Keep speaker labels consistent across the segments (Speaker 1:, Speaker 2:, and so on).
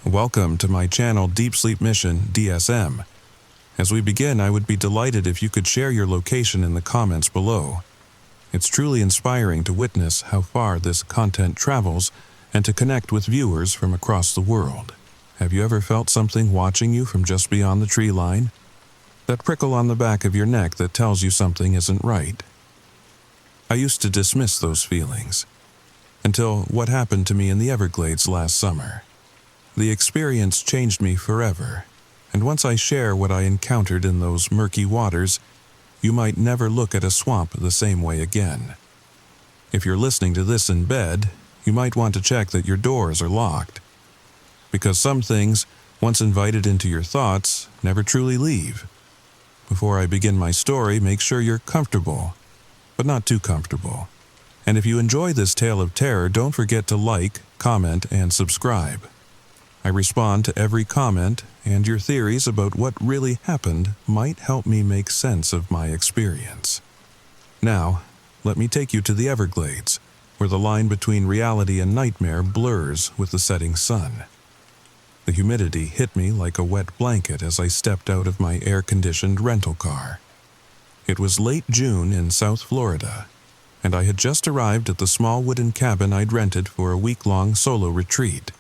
Speaker 1: Welcome to my channel Deep Sleep Mission-DSM. As we begin, I would be delighted if you could share your location in the comments below. It's truly inspiring to witness how far this content travels and to connect with viewers from across the world. Have you ever felt something watching you from just beyond the tree line? That prickle on the back of your neck that tells you something isn't right? I used to dismiss those feelings, until what happened to me in the Everglades last summer. The experience changed me forever, and once I share what I encountered in those murky waters, you might never look at a swamp the same way again. If you're listening to this in bed, you might want to check that your doors are locked, because some things, once invited into your thoughts, never truly leave. Before I begin my story, make sure you're comfortable, but not too comfortable. And if you enjoy this tale of terror, don't forget to like, comment, and subscribe. I respond to every comment, and your theories about what really happened might help me make sense of my experience. Now, let me take you to the Everglades, where the line between reality and nightmare blurs with the setting sun. The humidity hit me like a wet blanket as I stepped out of my air-conditioned rental car. It was late June in South Florida, and I had just arrived at the small wooden cabin I'd rented for a week-long solo retreat.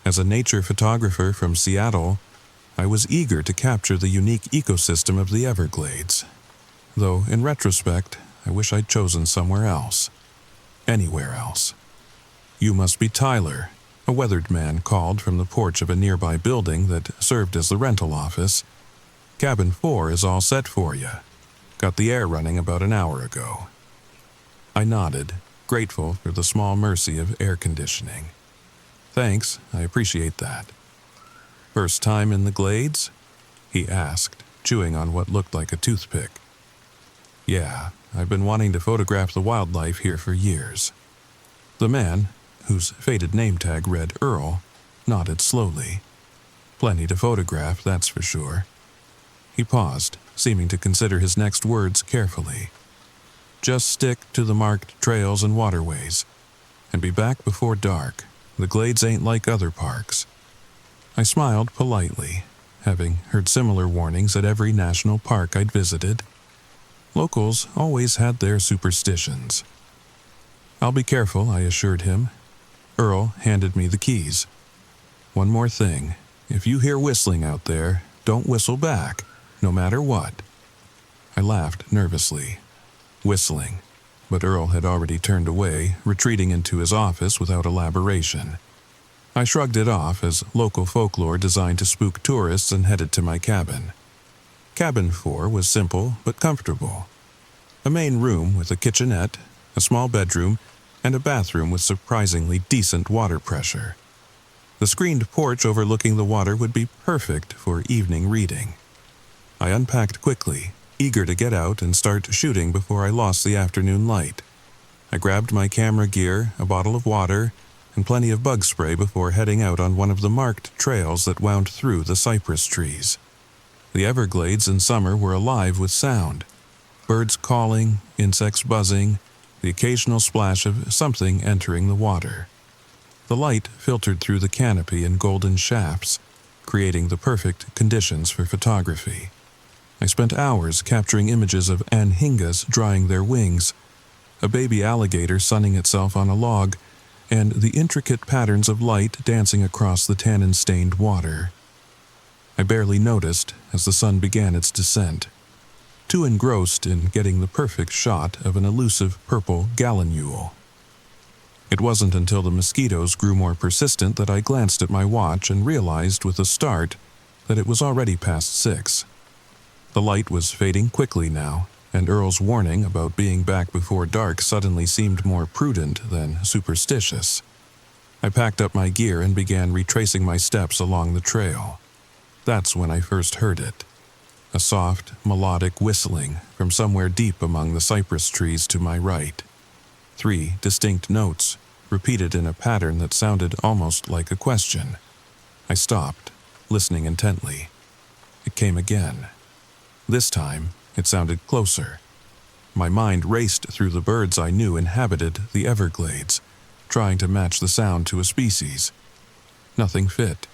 Speaker 1: As a nature photographer from Seattle, I was eager to capture the unique ecosystem of the Everglades. Though, in retrospect, I wish I'd chosen somewhere else. Anywhere else. "You must be Tyler," a weathered man called from the porch of a nearby building that served as the rental office. "Cabin 4 is all set for you. Got the air running about an hour ago." I nodded, grateful for the small mercy of air conditioning. "Thanks, I appreciate that." "First time in the Glades?" he asked, chewing on what looked like a toothpick. "Yeah, I've been wanting to photograph the wildlife here for years." The man, whose faded name tag read Earl, nodded slowly. "Plenty to photograph, that's for sure." He paused, seeming to consider his next words carefully. "Just stick to the marked trails and waterways, and be back before dark. The Glades ain't like other parks." I smiled politely, having heard similar warnings at every national park I'd visited. Locals always had their superstitions. "I'll be careful," I assured him. Earl handed me the keys. "One more thing. If you hear whistling out there, don't whistle back, no matter what." I laughed nervously. Whistling. But Earl had already turned away, retreating into his office without elaboration. I shrugged it off as local folklore designed to spook tourists and headed to my cabin. Cabin 4 was simple but comfortable. A main room with a kitchenette, a small bedroom, and a bathroom with surprisingly decent water pressure. The screened porch overlooking the water would be perfect for evening reading. I unpacked quickly, eager to get out and start shooting before I lost the afternoon light. I grabbed my camera gear, a bottle of water, and plenty of bug spray before heading out on one of the marked trails that wound through the cypress trees. The Everglades in summer were alive with sound. Birds calling, insects buzzing, the occasional splash of something entering the water. The light filtered through the canopy in golden shafts, creating the perfect conditions for photography. I spent hours capturing images of anhingas drying their wings, a baby alligator sunning itself on a log, and the intricate patterns of light dancing across the tannin-stained water. I barely noticed as the sun began its descent, too engrossed in getting the perfect shot of an elusive purple gallinule. It wasn't until the mosquitoes grew more persistent that I glanced at my watch and realized with a start that it was already past 6. The light was fading quickly now, and Earl's warning about being back before dark suddenly seemed more prudent than superstitious. I packed up my gear and began retracing my steps along the trail. That's when I first heard it. A soft, melodic whistling from somewhere deep among the cypress trees to my right. 3 distinct notes, repeated in a pattern that sounded almost like a question. I stopped, listening intently. It came again. This time, it sounded closer. My mind raced through the birds I knew inhabited the Everglades, trying to match the sound to a species. Nothing fit.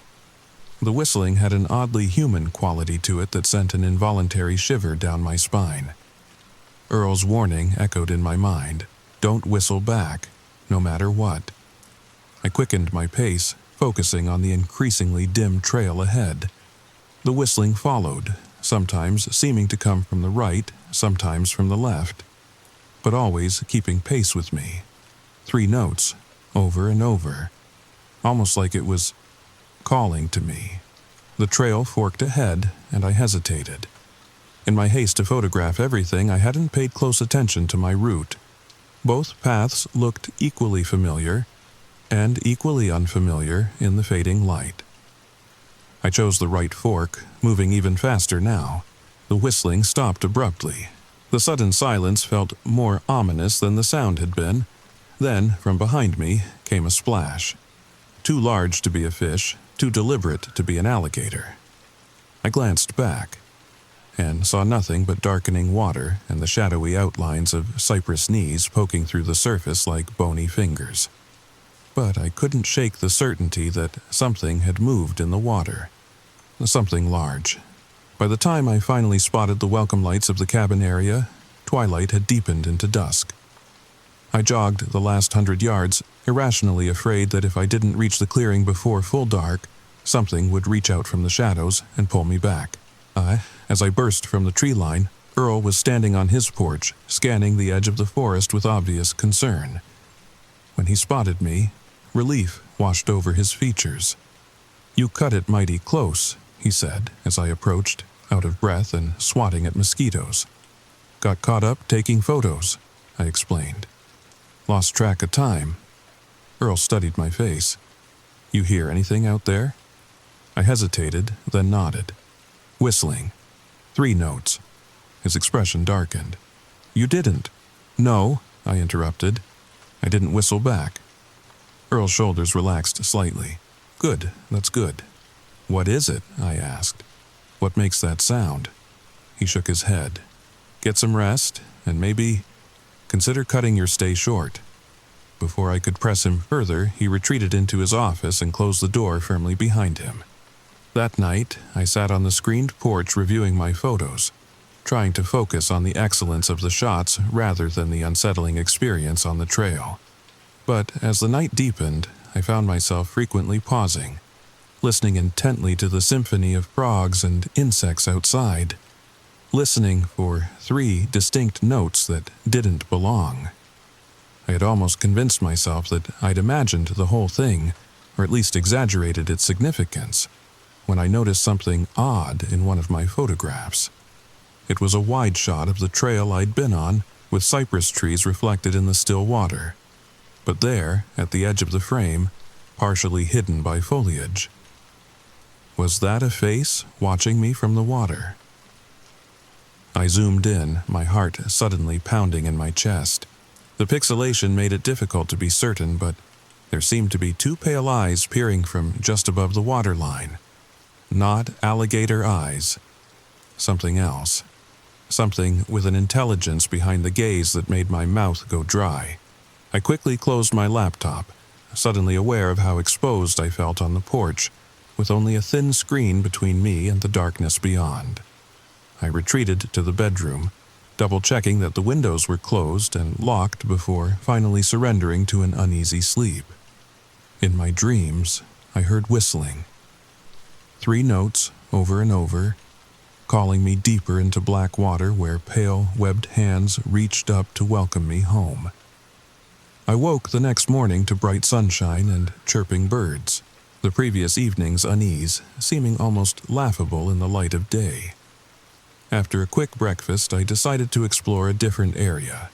Speaker 1: The whistling had an oddly human quality to it that sent an involuntary shiver down my spine. Earl's warning echoed in my mind, "Don't whistle back, no matter what." I quickened my pace, focusing on the increasingly dim trail ahead. The whistling followed, sometimes seeming to come from the right, sometimes from the left, but always keeping pace with me. 3 notes, over and over, almost like it was calling to me. The trail forked ahead, and I hesitated. In my haste to photograph everything, I hadn't paid close attention to my route. Both paths looked equally familiar and equally unfamiliar in the fading light. I chose the right fork, moving even faster now. The whistling stopped abruptly. The sudden silence felt more ominous than the sound had been. Then, from behind me, came a splash. Too large to be a fish, too deliberate to be an alligator. I glanced back and saw nothing but darkening water and the shadowy outlines of cypress knees poking through the surface like bony fingers. But I couldn't shake the certainty that something had moved in the water. Something large. By the time I finally spotted the welcome lights of the cabin area, twilight had deepened into dusk. I jogged the last 100 yards, irrationally afraid that if I didn't reach the clearing before full dark, something would reach out from the shadows and pull me back. As I burst from the tree line, Earl was standing on his porch, scanning the edge of the forest with obvious concern. When he spotted me, relief washed over his features. "You cut it mighty close," he said as I approached, out of breath and swatting at mosquitoes. "Got caught up taking photos," I explained. "Lost track of time." Earl studied my face. "You hear anything out there?" I hesitated, then nodded. "Whistling. 3 notes." His expression darkened. "You didn't." "No," I interrupted. "I didn't whistle back." Earl's shoulders relaxed slightly. "Good, that's good." "What is it?" I asked. "What makes that sound?" He shook his head. "Get some rest, and maybe consider cutting your stay short." Before I could press him further, he retreated into his office and closed the door firmly behind him. That night, I sat on the screened porch reviewing my photos, trying to focus on the excellence of the shots rather than the unsettling experience on the trail. But as the night deepened, I found myself frequently pausing, listening intently to the symphony of frogs and insects outside, listening for 3 distinct notes that didn't belong. I had almost convinced myself that I'd imagined the whole thing, or at least exaggerated its significance, when I noticed something odd in one of my photographs. It was a wide shot of the trail I'd been on, with cypress trees reflected in the still water. But there, at the edge of the frame, partially hidden by foliage, was that a face watching me from the water? I zoomed in, my heart suddenly pounding in my chest. The pixelation made it difficult to be certain, but there seemed to be 2 pale eyes peering from just above the waterline. Not alligator eyes. Something else. Something with an intelligence behind the gaze that made my mouth go dry. I quickly closed my laptop, suddenly aware of how exposed I felt on the porch, with only a thin screen between me and the darkness beyond. I retreated to the bedroom, double-checking that the windows were closed and locked before finally surrendering to an uneasy sleep. In my dreams, I heard whistling. 3 notes, over and over, calling me deeper into black water where pale, webbed hands reached up to welcome me home. I woke the next morning to bright sunshine and chirping birds, the previous evening's unease seeming almost laughable in the light of day. After a quick breakfast, I decided to explore a different area,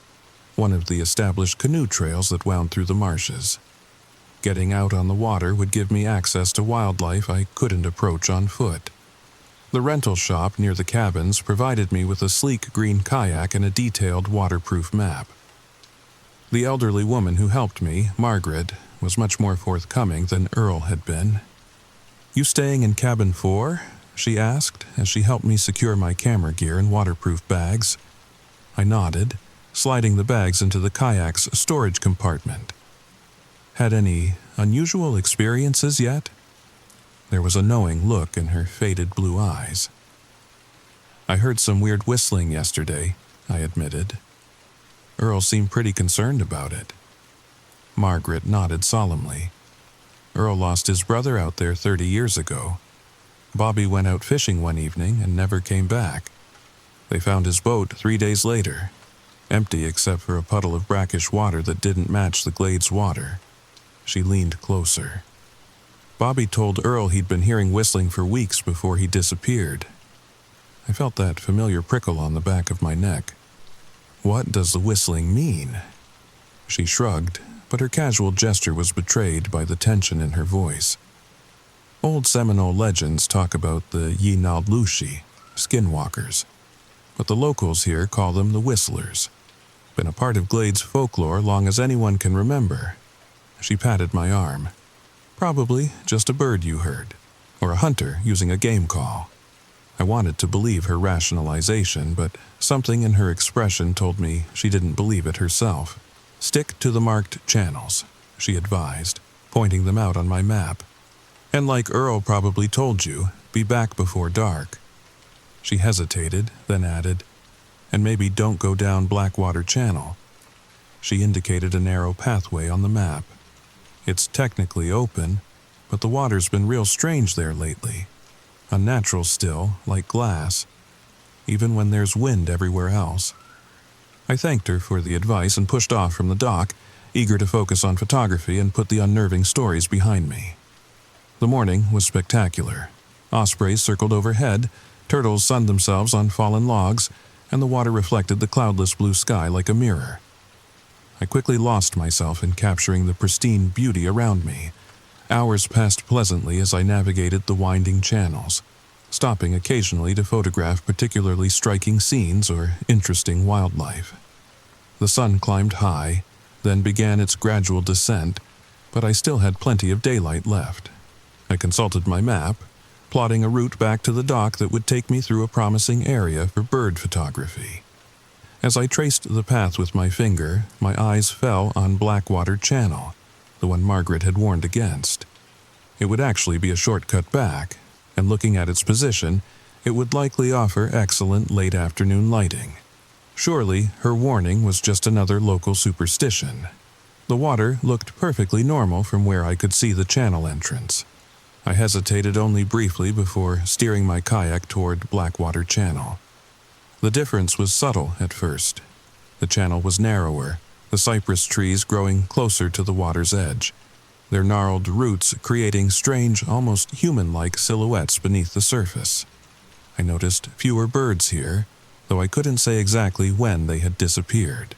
Speaker 1: one of the established canoe trails that wound through the marshes. Getting out on the water would give me access to wildlife I couldn't approach on foot. The rental shop near the cabins provided me with a sleek green kayak and a detailed waterproof map. The elderly woman who helped me, Margaret, was much more forthcoming than Earl had been. "You staying in cabin 4?" she asked as she helped me secure my camera gear and waterproof bags. I nodded, sliding the bags into the kayak's storage compartment. "Had any unusual experiences yet?" There was a knowing look in her faded blue eyes. "I heard some weird whistling yesterday," I admitted. Earl seemed pretty concerned about it. Margaret nodded solemnly. "Earl lost his brother out there 30 years ago. Bobby went out fishing one evening and never came back. They found his boat 3 days later, empty except for a puddle of brackish water that didn't match the glade's water." She leaned closer. "Bobby told Earl he'd been hearing whistling for weeks before he disappeared." I felt that familiar prickle on the back of my neck. "What does the whistling mean?" She shrugged, but her casual gesture was betrayed by the tension in her voice. "Old Seminole legends talk about the Yinaldlushi, skinwalkers, but the locals here call them the Whistlers. Been a part of Glade's folklore long as anyone can remember." She patted my arm. "Probably just a bird you heard, or a hunter using a game call." I wanted to believe her rationalization, but something in her expression told me she didn't believe it herself. "Stick to the marked channels," she advised, pointing them out on my map. "And like Earl probably told you, be back before dark." She hesitated, then added, "And maybe don't go down Blackwater Channel." She indicated a narrow pathway on the map. "It's technically open, but the water's been real strange there lately. Unnatural still, like glass, even when there's wind everywhere else." I thanked her for the advice and pushed off from the dock, eager to focus on photography and put the unnerving stories behind me. The morning was spectacular. Ospreys circled overhead, turtles sunned themselves on fallen logs, and the water reflected the cloudless blue sky like a mirror. I quickly lost myself in capturing the pristine beauty around me. Hours passed pleasantly as I navigated the winding channels, stopping occasionally to photograph particularly striking scenes or interesting wildlife. The sun climbed high, then began its gradual descent, but I still had plenty of daylight left. I consulted my map, plotting a route back to the dock that would take me through a promising area for bird photography. As I traced the path with my finger, my eyes fell on Blackwater Channel, the one Margaret had warned against. It would actually be a shortcut back, and looking at its position, it would likely offer excellent late afternoon lighting. Surely her warning was just another local superstition. The water looked perfectly normal from where I could see the channel entrance. I hesitated only briefly before steering my kayak toward Blackwater Channel. The difference was subtle at first. The channel was narrower, the cypress trees growing closer to the water's edge, their gnarled roots creating strange, almost human-like silhouettes beneath the surface. I noticed fewer birds here, though I couldn't say exactly when they had disappeared.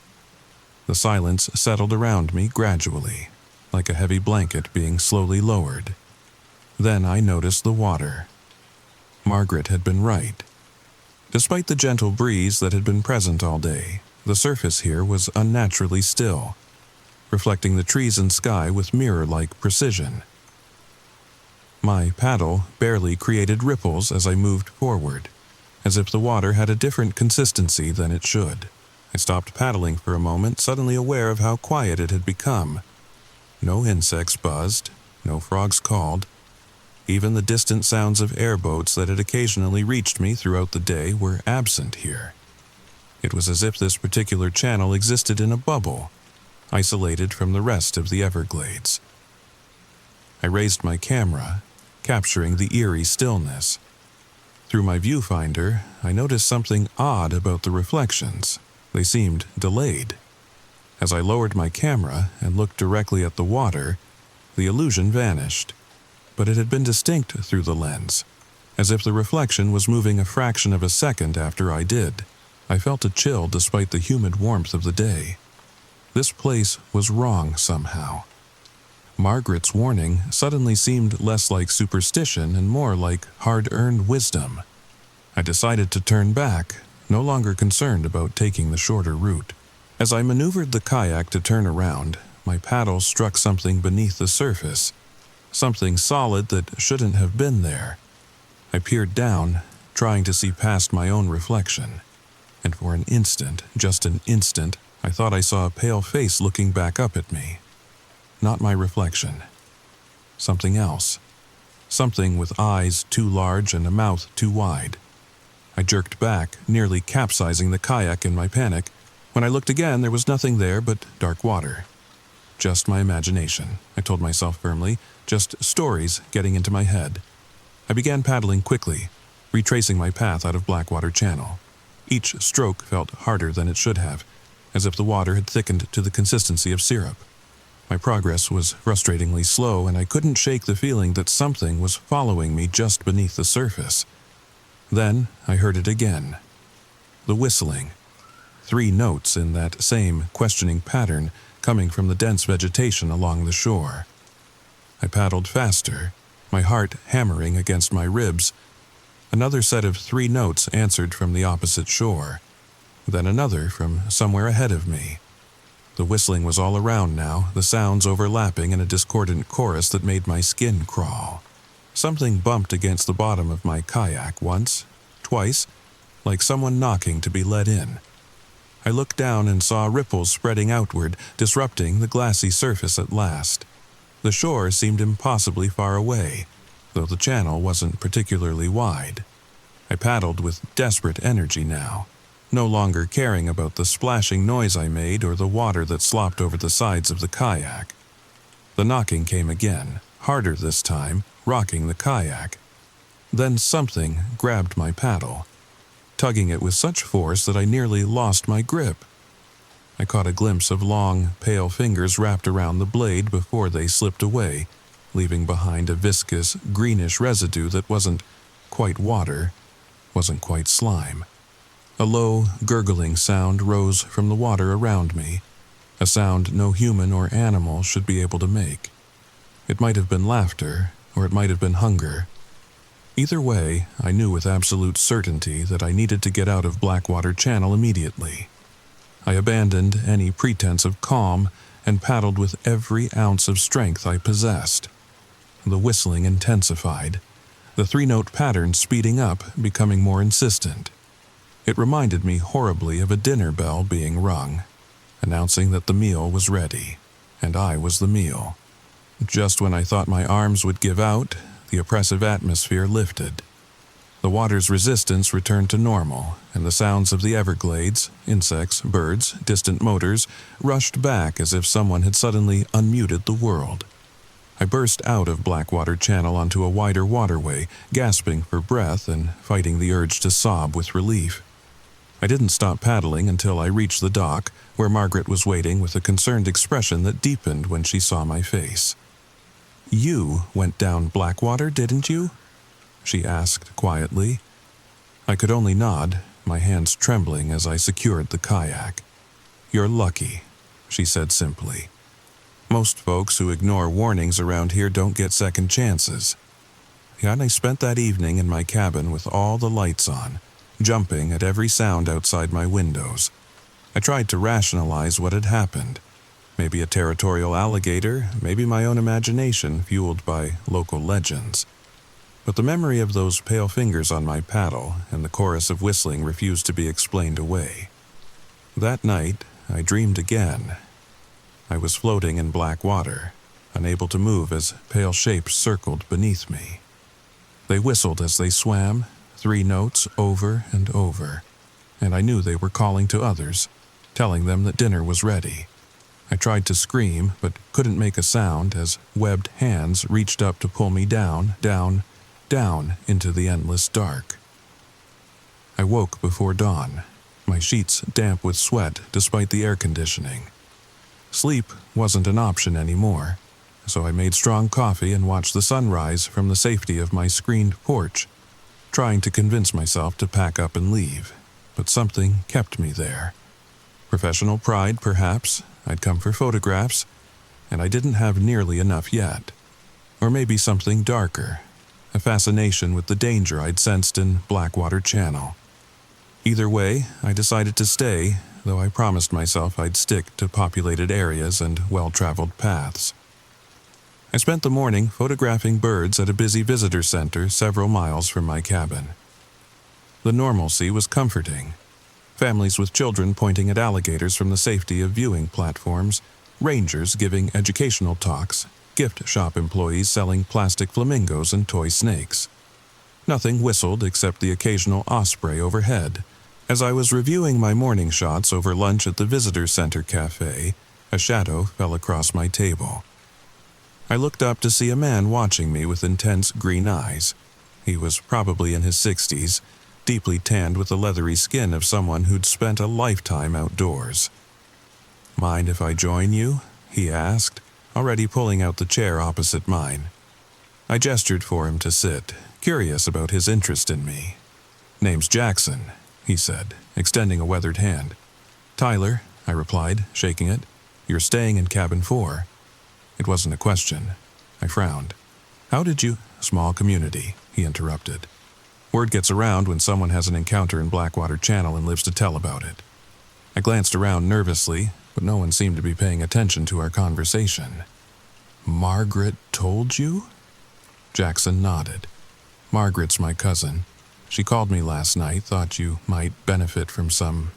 Speaker 1: The silence settled around me gradually, like a heavy blanket being slowly lowered. Then I noticed the water. Margaret had been right. Despite the gentle breeze that had been present all day, the surface here was unnaturally still, reflecting the trees and sky with mirror-like precision. My paddle barely created ripples as I moved forward, as if the water had a different consistency than it should. I stopped paddling for a moment, suddenly aware of how quiet it had become. No insects buzzed, no frogs called. Even the distant sounds of airboats that had occasionally reached me throughout the day were absent here. It was as if this particular channel existed in a bubble, isolated from the rest of the Everglades. I raised my camera, capturing the eerie stillness. Through my viewfinder, I noticed something odd about the reflections. They seemed delayed. As I lowered my camera and looked directly at the water, the illusion vanished. But it had been distinct through the lens, as if the reflection was moving a fraction of a second after I did. I felt a chill despite the humid warmth of the day. This place was wrong somehow. Margaret's warning suddenly seemed less like superstition and more like hard-earned wisdom. I decided to turn back, no longer concerned about taking the shorter route. As I maneuvered the kayak to turn around, my paddle struck something beneath the surface. Something solid that shouldn't have been there. I peered down, trying to see past my own reflection. And for an instant, just an instant, I thought I saw a pale face looking back up at me. Not my reflection. Something else. something with eyes too large and a mouth too wide. I jerked back, nearly capsizing the kayak in my panic. When I looked again, there was nothing there but dark water. Just my imagination, I told myself firmly, just stories getting into my head. I began paddling quickly, retracing my path out of Blackwater Channel. Each stroke felt harder than it should have, as if the water had thickened to the consistency of syrup. My progress was frustratingly slow, and I couldn't shake the feeling that something was following me just beneath the surface. Then I heard it again. The whistling. 3 notes in that same questioning pattern coming from the dense vegetation along the shore. I paddled faster, my heart hammering against my ribs. Another set of 3 notes answered from the opposite shore, then another from somewhere ahead of me. The whistling was all around now, the sounds overlapping in a discordant chorus that made my skin crawl. Something bumped against the bottom of my kayak once, twice, like someone knocking to be let in. I looked down and saw ripples spreading outward, disrupting the glassy surface at last. The shore seemed impossibly far away, though the channel wasn't particularly wide. I paddled with desperate energy now, no longer caring about the splashing noise I made or the water that slopped over the sides of the kayak. The knocking came again, harder this time, rocking the kayak. Then something grabbed my paddle, tugging it with such force that I nearly lost my grip. I caught a glimpse of long, pale fingers wrapped around the blade before they slipped away, leaving behind a viscous, greenish residue that wasn't quite water, wasn't quite slime. A low, gurgling sound rose from the water around me, a sound no human or animal should be able to make. It might have been laughter, or it might have been hunger. Either way, I knew with absolute certainty that I needed to get out of Blackwater Channel immediately. I abandoned any pretense of calm and paddled with every ounce of strength I possessed. The whistling intensified, the 3-note pattern speeding up, becoming more insistent. It reminded me horribly of a dinner bell being rung, announcing that the meal was ready, and I was the meal. Just when I thought my arms would give out, the oppressive atmosphere lifted. The water's resistance returned to normal, and the sounds of the Everglades, insects, birds, distant motors, rushed back as if someone had suddenly unmuted the world. I burst out of Blackwater Channel onto a wider waterway, gasping for breath and fighting the urge to sob with relief. I didn't stop paddling until I reached the dock, where Margaret was waiting with a concerned expression that deepened when she saw my face. "You went down Blackwater, didn't you?" she asked quietly. I could only nod, my hands trembling as I secured the kayak. "You're lucky," she said simply. "Most folks who ignore warnings around here don't get second chances." And I spent that evening in my cabin with all the lights on, jumping at every sound outside my windows. I tried to rationalize what had happened. Maybe a territorial alligator, maybe my own imagination fueled by local legends. But the memory of those pale fingers on my paddle and the chorus of whistling refused to be explained away. That night, I dreamed again. I was floating in black water, unable to move as pale shapes circled beneath me. They whistled as they swam, 3 notes over and over, and I knew they were calling to others, telling them that dinner was ready. I tried to scream, but couldn't make a sound as webbed hands reached up to pull me down, down, down into the endless dark. I woke before dawn, my sheets damp with sweat despite the air conditioning. Sleep wasn't an option anymore, so I made strong coffee and watched the sunrise from the safety of my screened porch, trying to convince myself to pack up and leave, but something kept me there. Professional pride, perhaps. I'd come for photographs, and I didn't have nearly enough yet. Or maybe something darker, a fascination with the danger I'd sensed in Blackwater Channel. Either way, I decided to stay, though I promised myself I'd stick to populated areas and well-traveled paths. I spent the morning photographing birds at a busy visitor center several miles from my cabin. The normalcy was comforting. Families with children pointing at alligators from the safety of viewing platforms, rangers giving educational talks, gift shop employees selling plastic flamingos and toy snakes. Nothing whistled except the occasional osprey overhead. As I was reviewing my morning shots over lunch at the Visitor Center Cafe, a shadow fell across my table. I looked up to see a man watching me with intense green eyes. He was probably in his 60s, deeply tanned with the leathery skin of someone who'd spent a lifetime outdoors. "Mind if I join you?" he asked, already pulling out the chair opposite mine. I gestured for him to sit, curious about his interest in me. "Name's Jackson," he said, extending a weathered hand. "Tyler," I replied, shaking it. "You're staying in cabin 4. It wasn't a question. I frowned. "How did you—" "Small community," he interrupted. "Word gets around when someone has an encounter in Blackwater Channel and lives to tell about it." I glanced around nervously, but no one seemed to be paying attention to our conversation. "Margaret told you?" Jackson nodded. "Margaret's my cousin. She called me last night, thought you might benefit from some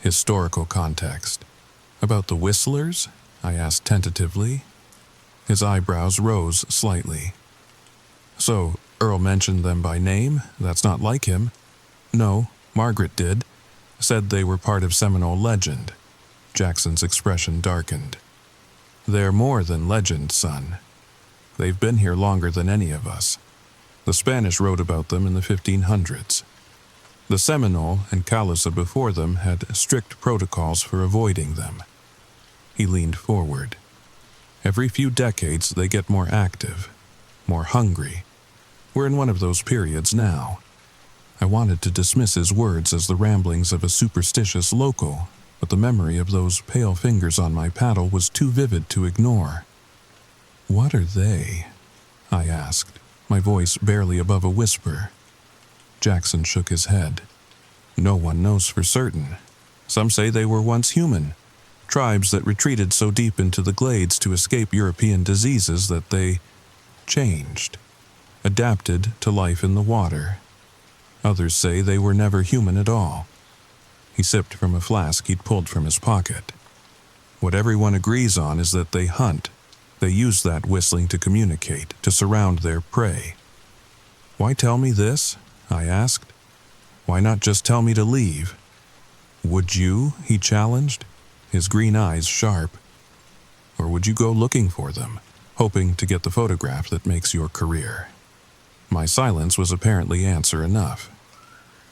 Speaker 1: historical context." "About the Whistlers?" I asked tentatively. His eyebrows rose slightly. "So, Earl mentioned them by name? That's not like him." "No, Margaret did. Said they were part of Seminole legend." Jackson's expression darkened. "They're more than legend, son. They've been here longer than any of us. The Spanish wrote about them in the 1500s. The Seminole and Calusa before them had strict protocols for avoiding them." He leaned forward. "Every few decades they get more active, more hungry. We're in one of those periods now." I wanted to dismiss his words as the ramblings of a superstitious local, but the memory of those pale fingers on my paddle was too vivid to ignore. "What are they?" I asked, my voice barely above a whisper. Jackson shook his head. "No one knows for certain. Some say they were once human, tribes that retreated so deep into the glades to escape European diseases that they changed, adapted to life in the water. Others say they were never human at all." He sipped from a flask he'd pulled from his pocket. "What everyone agrees on is that they hunt. They use that whistling to communicate, to surround their prey." "Why tell me this?" I asked. "Why not just tell me to leave?" "Would you?" he challenged, his green eyes sharp. "Or would you go looking for them, hoping to get the photograph that makes your career?" My silence was apparently answer enough.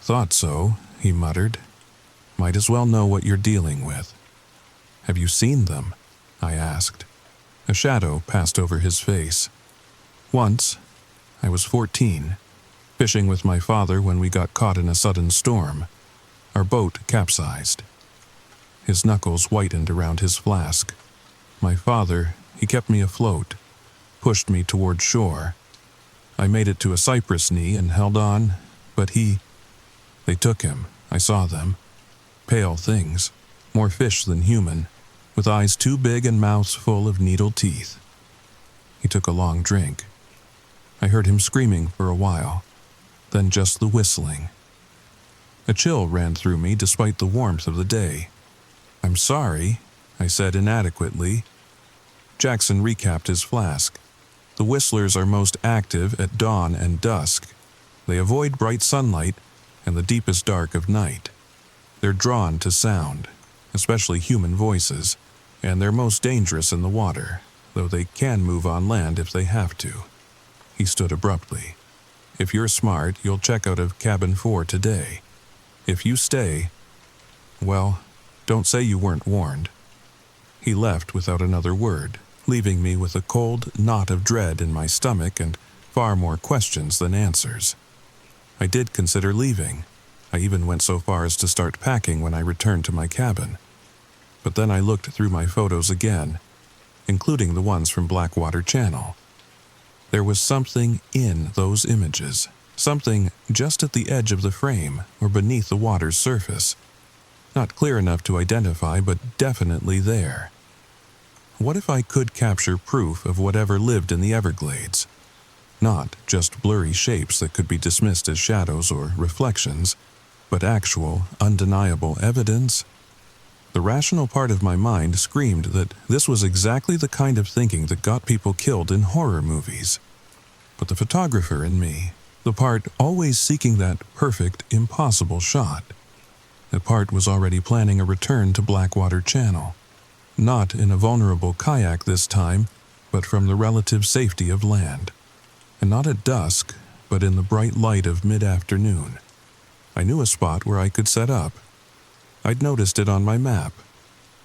Speaker 1: "Thought so," he muttered. "Might as well know what you're dealing with." "Have you seen them?" I asked. A shadow passed over his face. "Once. I was 14, fishing with my father when we got caught in a sudden storm. Our boat capsized." His knuckles whitened around his flask. "My father, he kept me afloat, pushed me toward shore. I made it to a cypress knee and held on, but they took him. I saw them. Pale things, more fish than human, with eyes too big and mouths full of needle teeth." He took a long drink. I heard him screaming for a while, then just the whistling. A chill ran through me despite the warmth of the day. "I'm sorry," I said inadequately. Jackson recapped his flask. "The Whistlers are most active at dawn and dusk. They avoid bright sunlight and the deepest dark of night. They're drawn to sound, especially human voices, and they're most dangerous in the water, though they can move on land if they have to." He stood abruptly. "If you're smart, you'll check out of cabin 4 today. If you stay, well, don't say you weren't warned." He left without another word, leaving me with a cold knot of dread in my stomach and far more questions than answers. I did consider leaving. I even went so far as to start packing when I returned to my cabin. But then I looked through my photos again, including the ones from Blackwater Channel. There was something in those images, something just at the edge of the frame or beneath the water's surface. Not clear enough to identify, but definitely there. What if I could capture proof of whatever lived in the Everglades? Not just blurry shapes that could be dismissed as shadows or reflections, but actual, undeniable evidence? The rational part of my mind screamed that this was exactly the kind of thinking that got people killed in horror movies. But the photographer in me, the part always seeking that perfect, impossible shot, that part was already planning a return to Blackwater Channel. Not in a vulnerable kayak this time, but from the relative safety of land. And not at dusk, but in the bright light of mid-afternoon. I knew a spot where I could set up. I'd noticed it on my map.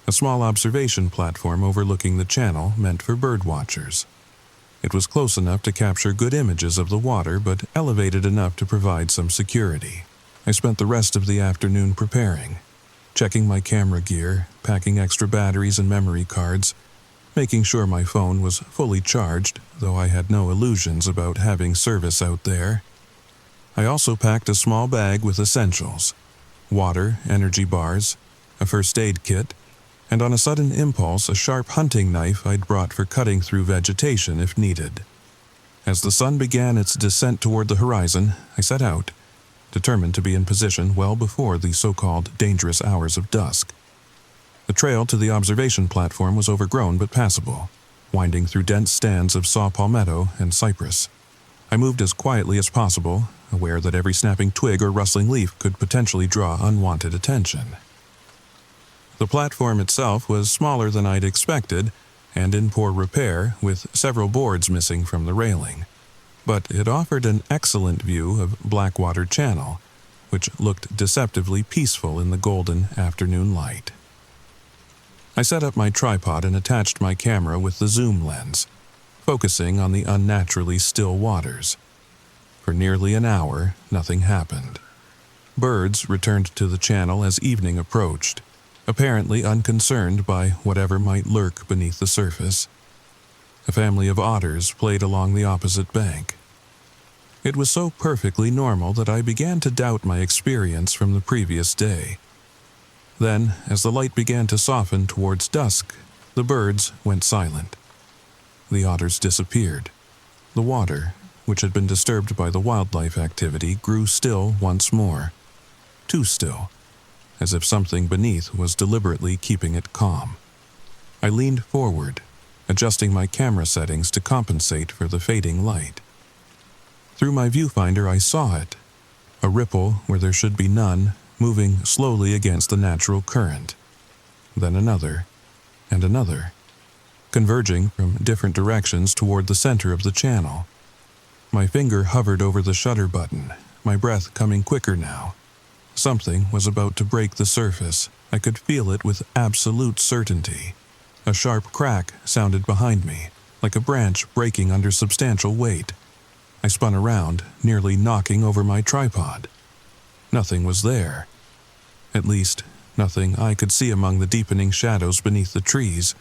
Speaker 1: A small observation platform overlooking the channel meant for bird watchers. It was close enough to capture good images of the water, but elevated enough to provide some security. I spent the rest of the afternoon preparing, checking my camera gear, packing extra batteries and memory cards, making sure my phone was fully charged, though I had no illusions about having service out there. I also packed a small bag with essentials: water, energy bars, a first aid kit, and on a sudden impulse, a sharp hunting knife I'd brought for cutting through vegetation if needed. As the sun began its descent toward the horizon, I set out, determined to be in position well before the so-called dangerous hours of dusk. The trail to the observation platform was overgrown but passable, winding through dense stands of saw palmetto and cypress. I moved as quietly as possible, aware that every snapping twig or rustling leaf could potentially draw unwanted attention. The platform itself was smaller than I'd expected and in poor repair, with several boards missing from the railing. But it offered an excellent view of Blackwater Channel, which looked deceptively peaceful in the golden afternoon light. I set up my tripod and attached my camera with the zoom lens, focusing on the unnaturally still waters. For nearly an hour, nothing happened. Birds returned to the channel as evening approached, apparently unconcerned by whatever might lurk beneath the surface. A family of otters played along the opposite bank. It was so perfectly normal that I began to doubt my experience from the previous day. Then, as the light began to soften towards dusk, the birds went silent. The otters disappeared. The water, which had been disturbed by the wildlife activity, grew still once more. Too still, as if something beneath was deliberately keeping it calm. I leaned forward, adjusting my camera settings to compensate for the fading light. Through my viewfinder I saw it, a ripple where there should be none, moving slowly against the natural current. Then another, and another, converging from different directions toward the center of the channel. My finger hovered over the shutter button, my breath coming quicker now. Something was about to break the surface. I could feel it with absolute certainty. A sharp crack sounded behind me, like a branch breaking under substantial weight. I spun around, nearly knocking over my tripod. Nothing was there. At least, nothing I could see among the deepening shadows beneath the trees.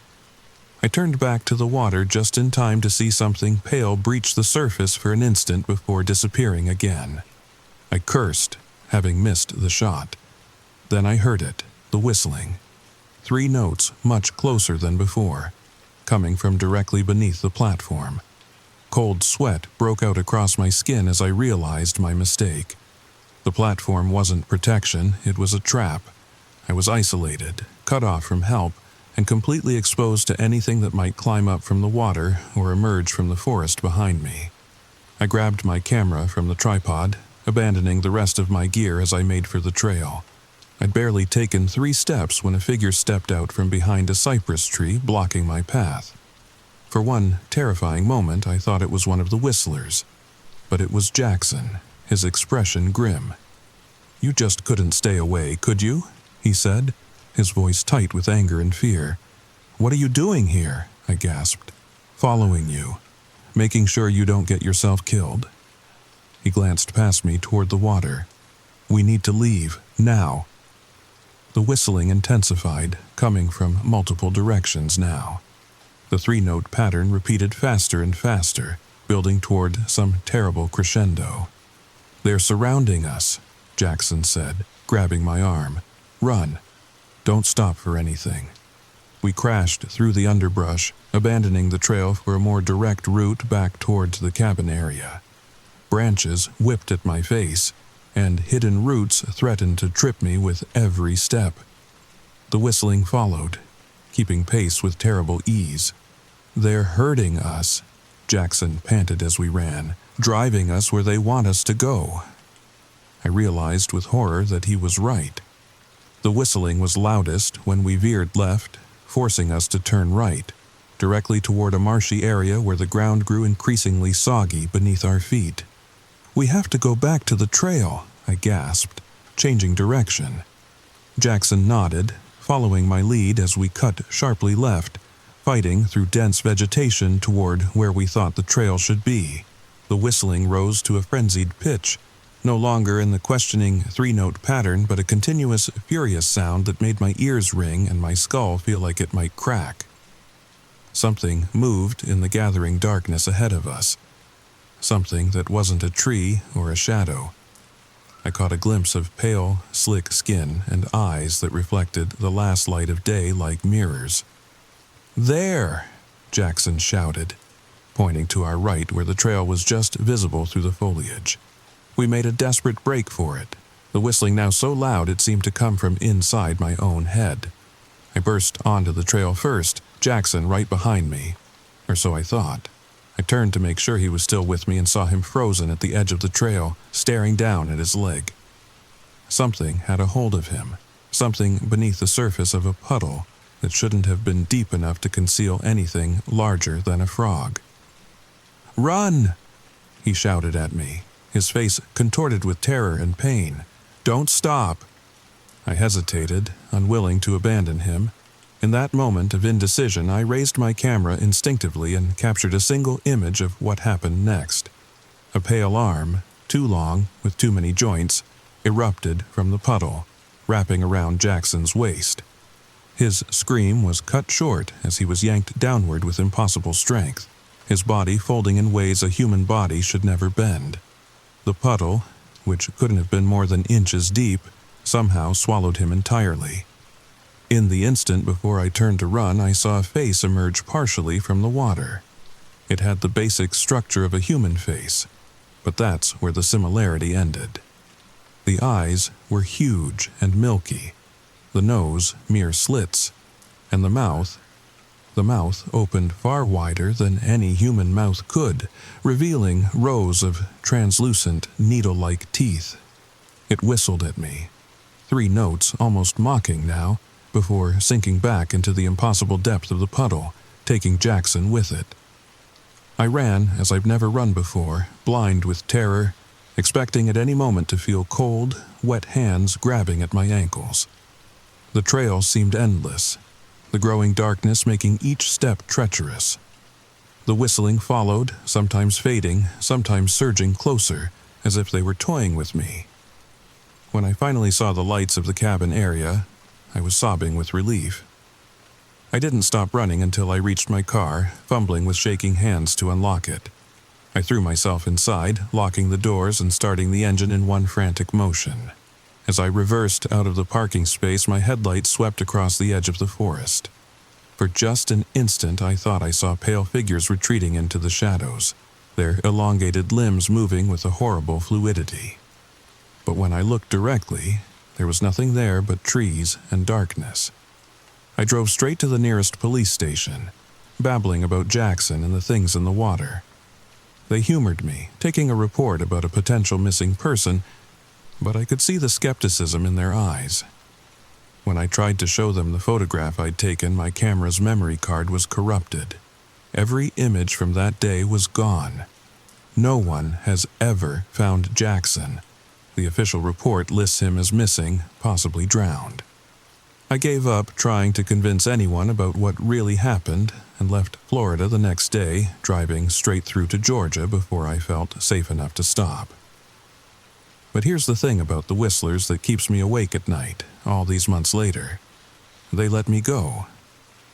Speaker 1: I turned back to the water just in time to see something pale breach the surface for an instant before disappearing again. I cursed, having missed the shot. Then I heard it, the whistling. 3 notes much closer than before, coming from directly beneath the platform. Cold sweat broke out across my skin as I realized my mistake. The platform wasn't protection, it was a trap. I was isolated, cut off from help, and completely exposed to anything that might climb up from the water or emerge from the forest behind me. I grabbed my camera from the tripod, abandoning the rest of my gear as I made for the trail. I'd barely taken 3 steps when a figure stepped out from behind a cypress tree, blocking my path. For one terrifying moment, I thought it was one of the whistlers. But it was Jackson, his expression grim. "You just couldn't stay away, could you?" he said, his voice tight with anger and fear. "What are you doing here?" I gasped. "Following you, making sure you don't get yourself killed." He glanced past me toward the water. "We need to leave, now." The whistling intensified, coming from multiple directions now. The 3-note pattern repeated faster and faster, building toward some terrible crescendo. "They're surrounding us," Jackson said, grabbing my arm. "Run. Don't stop for anything." We crashed through the underbrush, abandoning the trail for a more direct route back towards the cabin area. Branches whipped at my face, and hidden roots threatened to trip me with every step. The whistling followed, keeping pace with terrible ease. "They're hurting us," Jackson panted as we ran, "driving us where they want us to go." I realized with horror that he was right. The whistling was loudest when we veered left, forcing us to turn right, directly toward a marshy area where the ground grew increasingly soggy beneath our feet. "We have to go back to the trail," I gasped, changing direction. Jackson nodded, following my lead as we cut sharply left, fighting through dense vegetation toward where we thought the trail should be. The whistling rose to a frenzied pitch, no longer in the questioning three-note pattern but a continuous, furious sound that made my ears ring and my skull feel like it might crack. Something moved in the gathering darkness ahead of us. Something that wasn't a tree or a shadow. I caught a glimpse of pale, slick skin and eyes that reflected the last light of day like mirrors. "There!" Jackson shouted, pointing to our right where the trail was just visible through the foliage. We made a desperate break for it, the whistling now so loud it seemed to come from inside my own head. I burst onto the trail first, Jackson right behind me, or so I thought. I turned to make sure he was still with me and saw him frozen at the edge of the trail, staring down at his leg. Something had a hold of him, something beneath the surface of a puddle that shouldn't have been deep enough to conceal anything larger than a frog. "Run!" he shouted at me, his face contorted with terror and pain. "Don't stop!" I hesitated, unwilling to abandon him. In that moment of indecision, I raised my camera instinctively and captured a single image of what happened next. A pale arm, too long, with too many joints, erupted from the puddle, wrapping around Jackson's waist. His scream was cut short as he was yanked downward with impossible strength, his body folding in ways a human body should never bend. The puddle, which couldn't have been more than inches deep, somehow swallowed him entirely. In the instant before I turned to run, I saw a face emerge partially from the water. It had the basic structure of a human face, but that's where the similarity ended. The eyes were huge and milky, the nose mere slits, and the mouth opened far wider than any human mouth could, revealing rows of translucent, needle-like teeth. It whistled at me, 3 notes almost mocking now, before sinking back into the impossible depth of the puddle, taking Jackson with it. I ran as I've never run before, blind with terror, expecting at any moment to feel cold, wet hands grabbing at my ankles. The trail seemed endless, the growing darkness making each step treacherous. The whistling followed, sometimes fading, sometimes surging closer, as if they were toying with me. When I finally saw the lights of the cabin area, I was sobbing with relief. I didn't stop running until I reached my car, fumbling with shaking hands to unlock it. I threw myself inside, locking the doors and starting the engine in one frantic motion. As I reversed out of the parking space, my headlights swept across the edge of the forest. For just an instant, I thought I saw pale figures retreating into the shadows, their elongated limbs moving with a horrible fluidity. But when I looked directly, there was nothing there but trees and darkness. I drove straight to the nearest police station, babbling about Jackson and the things in the water. They humored me, taking a report about a potential missing person, but I could see the skepticism in their eyes. When I tried to show them the photograph I'd taken, my camera's memory card was corrupted. Every image from that day was gone. No one has ever found Jackson. The official report lists him as missing, possibly drowned. I gave up trying to convince anyone about what really happened and left Florida the next day, driving straight through to Georgia before I felt safe enough to stop. But here's the thing about the whistlers that keeps me awake at night, all these months later. They let me go.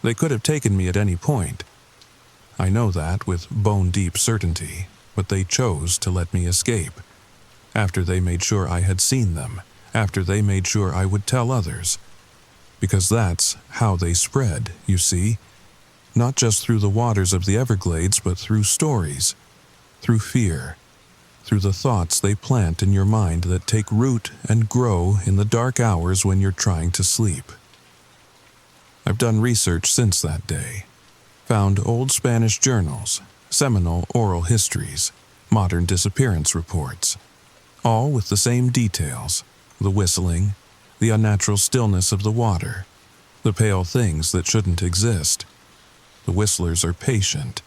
Speaker 1: They could have taken me at any point. I know that with bone-deep certainty, but they chose to let me escape. After they made sure I had seen them, after they made sure I would tell others. Because that's how they spread, you see. Not just through the waters of the Everglades, but through stories, through fear, through the thoughts they plant in your mind that take root and grow in the dark hours when you're trying to sleep. I've done research since that day, found old Spanish journals, seminal oral histories, modern disappearance reports, all with the same details: the whistling, the unnatural stillness of the water, the pale things that shouldn't exist. The whistlers are patient.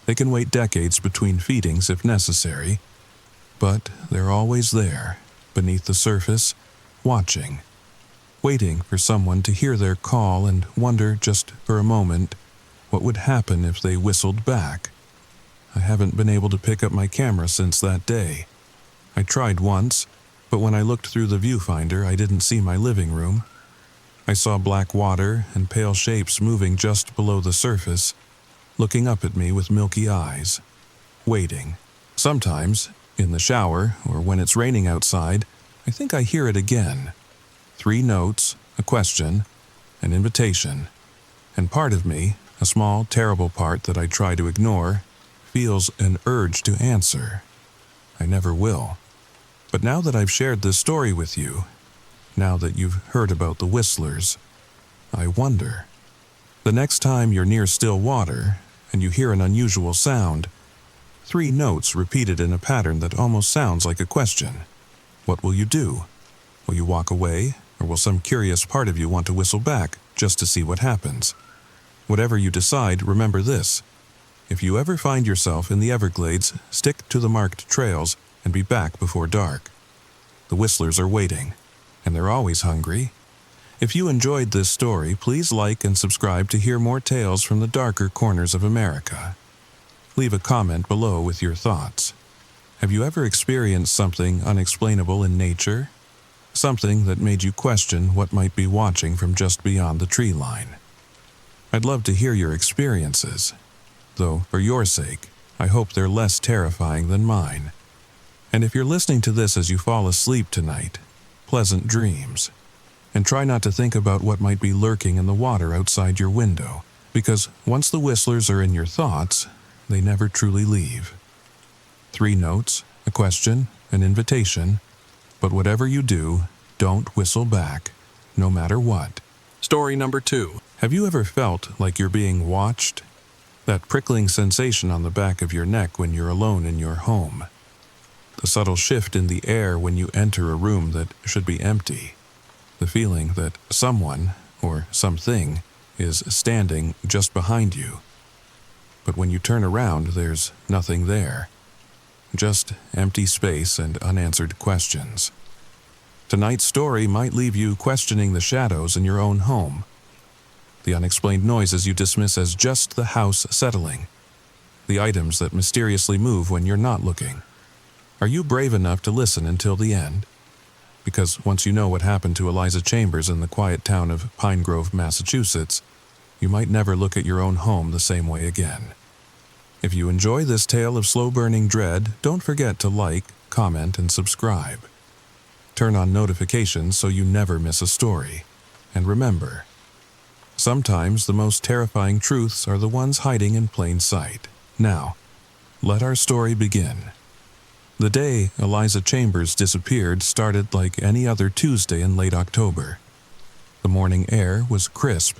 Speaker 1: They can wait decades between feedings if necessary, but they're always there, beneath the surface, watching, waiting for someone to hear their call and wonder just for a moment what would happen if they whistled back. I haven't been able to pick up my camera since that day. I tried once, but when I looked through the viewfinder, I didn't see my living room. I saw black water and pale shapes moving just below the surface, looking up at me with milky eyes, waiting. Sometimes, in the shower or when it's raining outside, I think I hear it again. 3 notes, a question, an invitation, and part of me, a small, terrible part that I try to ignore, feels an urge to answer. I never will. But now that I've shared this story with you, now that you've heard about the whistlers, I wonder. The next time you're near still water and you hear an unusual sound, 3 notes repeated in a pattern that almost sounds like a question, what will you do? Will you walk away, or will some curious part of you want to whistle back just to see what happens? Whatever you decide, remember this: if you ever find yourself in the Everglades, stick to the marked trails and be back before dark. The whistlers are waiting, and they're always hungry. If you enjoyed this story, please like and subscribe to hear more tales from the darker corners of America. Leave a comment below with your thoughts. Have you ever experienced something unexplainable in nature? Something that made you question what might be watching from just beyond the tree line? I'd love to hear your experiences, though for your sake, I hope they're less terrifying than mine. And if you're listening to this as you fall asleep tonight, pleasant dreams. And try not to think about what might be lurking in the water outside your window, because once the whistlers are in your thoughts, they never truly leave. 3 notes, a question, an invitation, but whatever you do, don't whistle back, no matter what. Story number 2. Have you ever felt like you're being watched? That prickling sensation on the back of your neck when you're alone in your home. The subtle shift in the air when you enter a room that should be empty. The feeling that someone, or something, is standing just behind you. But when you turn around, there's nothing there. Just empty space and unanswered questions. Tonight's story might leave you questioning the shadows in your own home. The unexplained noises you dismiss as just the house settling. The items that mysteriously move when you're not looking. Are you brave enough to listen until the end? Because once you know what happened to Eliza Chambers in the quiet town of Pine Grove, Massachusetts, you might never look at your own home the same way again. If you enjoy this tale of slow-burning dread, don't forget to like, comment, and subscribe. Turn on notifications so you never miss a story. And remember, sometimes the most terrifying truths are the ones hiding in plain sight. Now, let our story begin. The day Eliza Chambers disappeared started like any other Tuesday in late October. The morning air was crisp,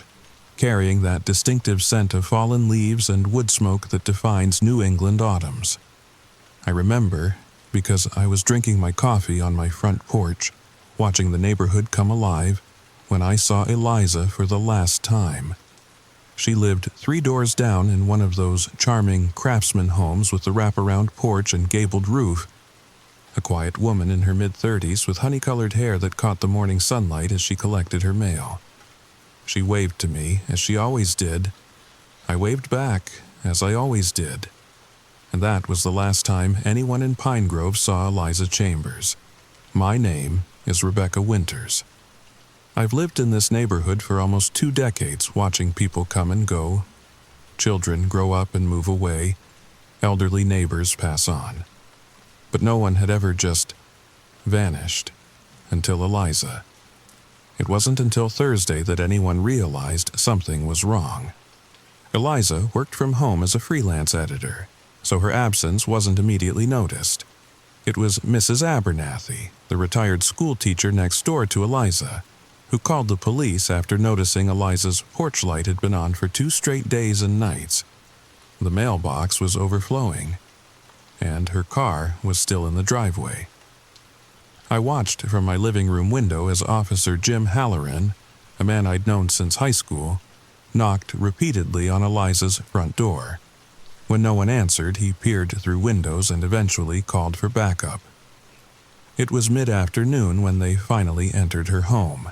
Speaker 1: carrying that distinctive scent of fallen leaves and wood smoke that defines New England autumns. I remember because I was drinking my coffee on my front porch, watching the neighborhood come alive, when I saw Eliza for the last time. She lived 3 doors down in one of those charming craftsman homes with the wraparound porch and gabled roof. A quiet woman in her mid-30s with honey-colored hair that caught the morning sunlight as she collected her mail. She waved to me, as she always did. I waved back, as I always did. And that was the last time anyone in Pine Grove saw Eliza Chambers. My name is Rebecca Winters. I've lived in this neighborhood for almost 2 decades, watching people come and go, children grow up and move away, elderly neighbors pass on. But no one had ever just vanished until Eliza. It wasn't until Thursday that anyone realized something was wrong. Eliza worked from home as a freelance editor, so her absence wasn't immediately noticed. It was Mrs. Abernathy, the retired school teacher next door to Eliza, who called the police after noticing Eliza's porch light had been on for 2 straight days and nights. The mailbox was overflowing, and her car was still in the driveway. I watched from my living room window as Officer Jim Halloran, a man I'd known since high school, knocked repeatedly on Eliza's front door. When no one answered, he peered through windows and eventually called for backup. It was mid-afternoon when they finally entered her home.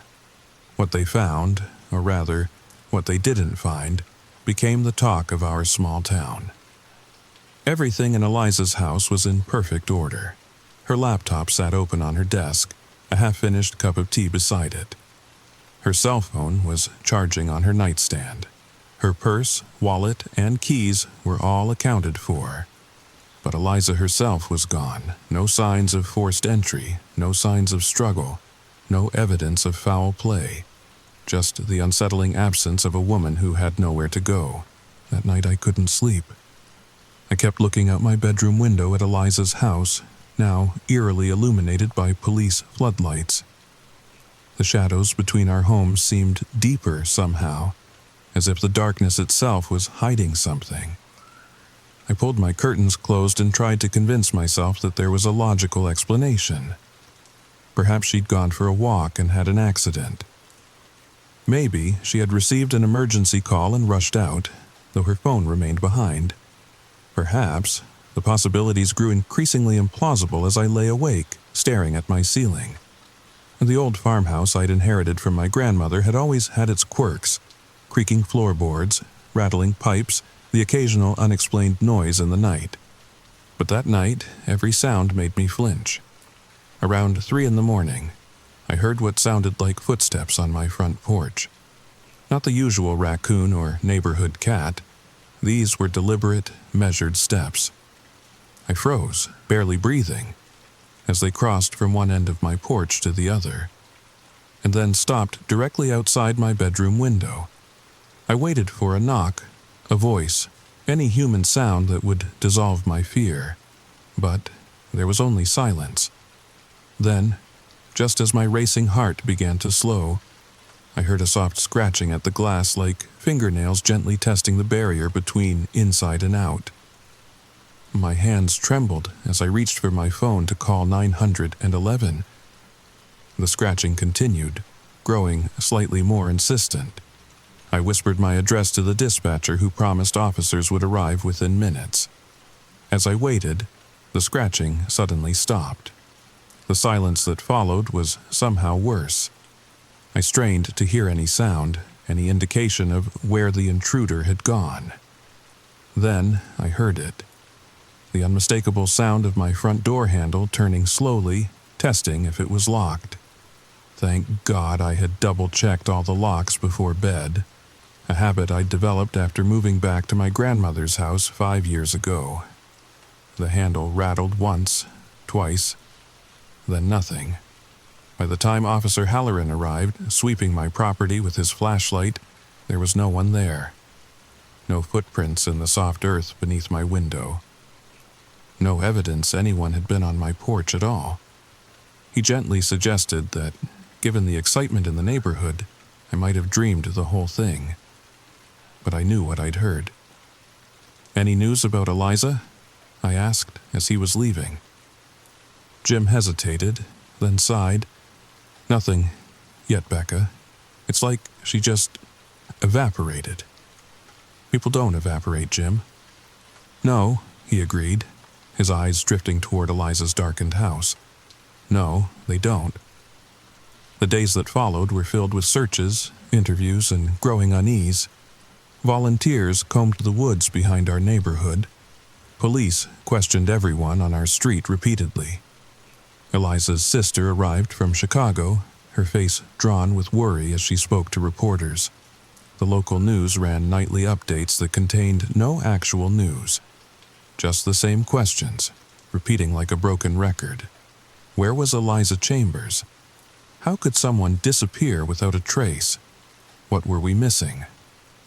Speaker 1: What they found, or rather, what they didn't find, became the talk of our small town. Everything in Eliza's house was in perfect order. Her laptop sat open on her desk, a half-finished cup of tea beside it. Her cell phone was charging on her nightstand. Her purse, wallet, and keys were all accounted for. But Eliza herself was gone. No signs of forced entry, no signs of struggle, no evidence of foul play. Just the unsettling absence of a woman who had nowhere to go. That night I couldn't sleep. I kept looking out my bedroom window at Eliza's house, now eerily illuminated by police floodlights. The shadows between our homes seemed deeper somehow, as if the darkness itself was hiding something. I pulled my curtains closed and tried to convince myself that there was a logical explanation. Perhaps she'd gone for a walk and had an accident. Maybe she had received an emergency call and rushed out, though her phone remained behind. Perhaps the possibilities grew increasingly implausible as I lay awake, staring at my ceiling. The old farmhouse I'd inherited from my grandmother had always had its quirks: creaking floorboards, rattling pipes, the occasional unexplained noise in the night. But that night, every sound made me flinch. Around 3 a.m, I heard what sounded like footsteps on my front porch. Not the usual raccoon or neighborhood cat. These were deliberate, measured steps. I froze, barely breathing, as they crossed from one end of my porch to the other, and then stopped directly outside my bedroom window. I waited for a knock, a voice, any human sound that would dissolve my fear, but there was only silence. Then, just as my racing heart began to slow, I heard a soft scratching at the glass, like fingernails gently testing the barrier between inside and out. My hands trembled as I reached for my phone to call 911. The scratching continued, growing slightly more insistent. I whispered my address to the dispatcher, who promised officers would arrive within minutes. As I waited, the scratching suddenly stopped. The silence that followed was somehow worse. I strained to hear any sound, any indication of where the intruder had gone. Then I heard it. The unmistakable sound of my front door handle turning slowly, testing if it was locked. Thank God I had double-checked all the locks before bed, a habit I'd developed after moving back to my grandmother's house 5 years ago. The handle rattled once, twice, then nothing. By the time Officer Halloran arrived, sweeping my property with his flashlight, there was no one there. No footprints in the soft earth beneath my window. No evidence anyone had been on my porch at all. He gently suggested that, given the excitement in the neighborhood, I might have dreamed the whole thing. But I knew what I'd heard. "Any news about Eliza?" I asked as he was leaving. Jim hesitated, then sighed. "Nothing yet, Becca. It's like she just evaporated." "People don't evaporate, Jim." "No," he agreed, his eyes drifting toward Eliza's darkened house. "No, they don't." The days that followed were filled with searches, interviews, and growing unease. Volunteers combed the woods behind our neighborhood. Police questioned everyone on our street repeatedly. Eliza's sister arrived from Chicago, her face drawn with worry as she spoke to reporters. The local news ran nightly updates that contained no actual news. Just the same questions, repeating like a broken record. Where was Eliza Chambers? How could someone disappear without a trace? What were we missing?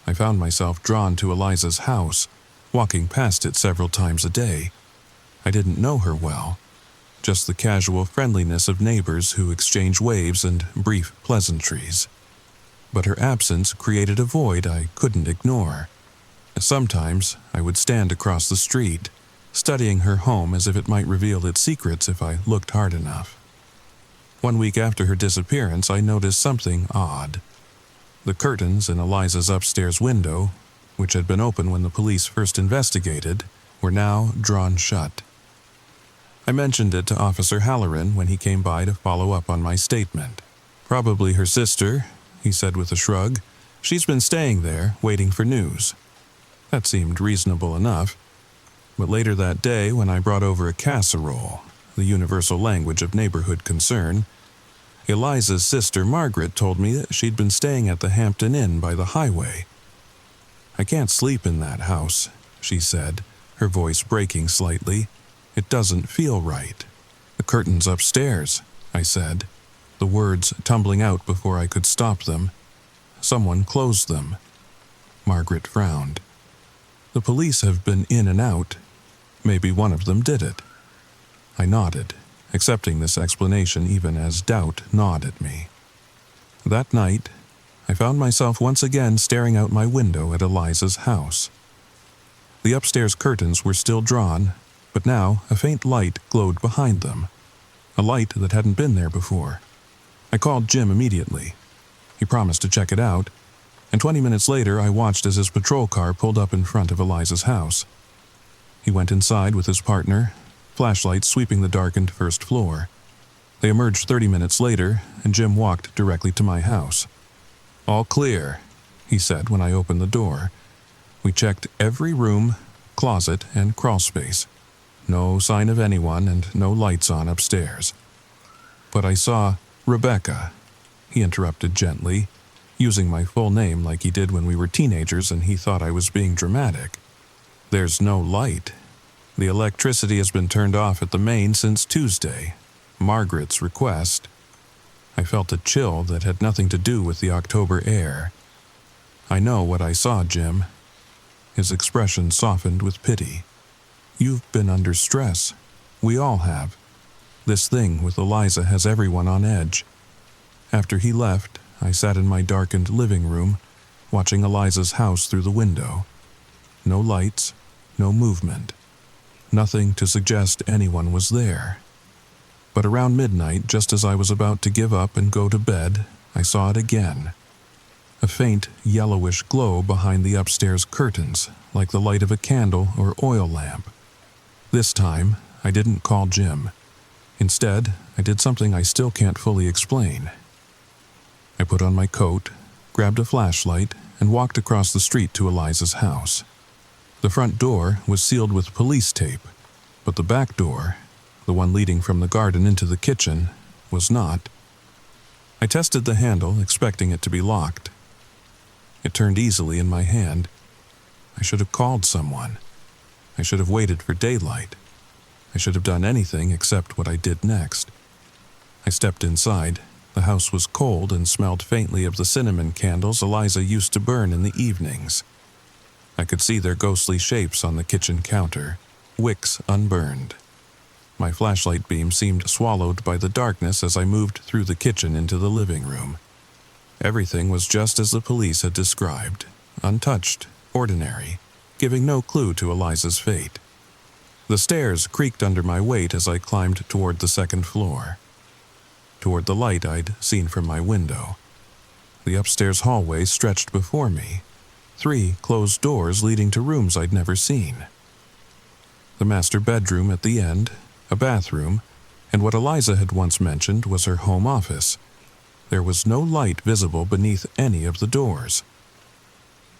Speaker 1: I found myself drawn to Eliza's house, walking past it several times a day. I didn't know her well, just the casual friendliness of neighbors who exchange waves and brief pleasantries. But her absence created a void I couldn't ignore. Sometimes I would stand across the street, studying her home as if it might reveal its secrets if I looked hard enough. 1 week after her disappearance, I noticed something odd. The curtains in Eliza's upstairs window, which had been open when the police first investigated, were now drawn shut. I mentioned it to Officer Halloran when he came by to follow up on my statement. "Probably her sister," he said with a shrug. "She's been staying there, waiting for news." That seemed reasonable enough. But later that day, when I brought over a casserole, the universal language of neighborhood concern, Eliza's sister Margaret told me that she'd been staying at the Hampton Inn by the highway. "I can't sleep in that house," she said, her voice breaking slightly. "It doesn't feel right." "The curtains upstairs," I said, the words tumbling out before I could stop them. "Someone closed them." Margaret frowned. "The police have been in and out. Maybe one of them did it." I nodded, accepting this explanation even as doubt gnawed at me. That night, I found myself once again staring out my window at Eliza's house. The upstairs curtains were still drawn, but now a faint light glowed behind them, a light that hadn't been there before. I called Jim immediately. He promised to check it out, and 20 minutes later I watched as his patrol car pulled up in front of Eliza's house. He went inside with his partner, flashlights sweeping the darkened first floor. They emerged 30 minutes later, and Jim walked directly to my house. "All clear," he said when I opened the door. "We checked every room, closet, and crawlspace. No sign of anyone and no lights on upstairs." "But I saw Rebecca," he interrupted gently, using my full name like he did when we were teenagers and he thought I was being dramatic. "There's no light. The electricity has been turned off at the main since Tuesday, Margaret's request." I felt a chill that had nothing to do with the October air. "I know what I saw, Jim." His expression softened with pity. "You've been under stress. We all have. This thing with Eliza has everyone on edge." After he left, I sat in my darkened living room, watching Eliza's house through the window. No lights, no movement. Nothing to suggest anyone was there. But around midnight, just as I was about to give up and go to bed, I saw it again. A faint, yellowish glow behind the upstairs curtains, like the light of a candle or oil lamp. This time, I didn't call Jim. Instead, I did something I still can't fully explain. I put on my coat, grabbed a flashlight, and walked across the street to Eliza's house. The front door was sealed with police tape, but the back door, the one leading from the garden into the kitchen, was not. I tested the handle, expecting it to be locked. It turned easily in my hand. I should have called someone. I should have waited for daylight. I should have done anything except what I did next. I stepped inside. The house was cold and smelled faintly of the cinnamon candles Eliza used to burn in the evenings. I could see their ghostly shapes on the kitchen counter, wicks unburned. My flashlight beam seemed swallowed by the darkness as I moved through the kitchen into the living room. Everything was just as the police had described, untouched, ordinary, giving no clue to Eliza's fate. The stairs creaked under my weight as I climbed toward the second floor, toward the light I'd seen from my window. The upstairs hallway stretched before me, 3 closed doors leading to rooms I'd never seen. The master bedroom at the end, a bathroom, and what Eliza had once mentioned was her home office. There was no light visible beneath any of the doors.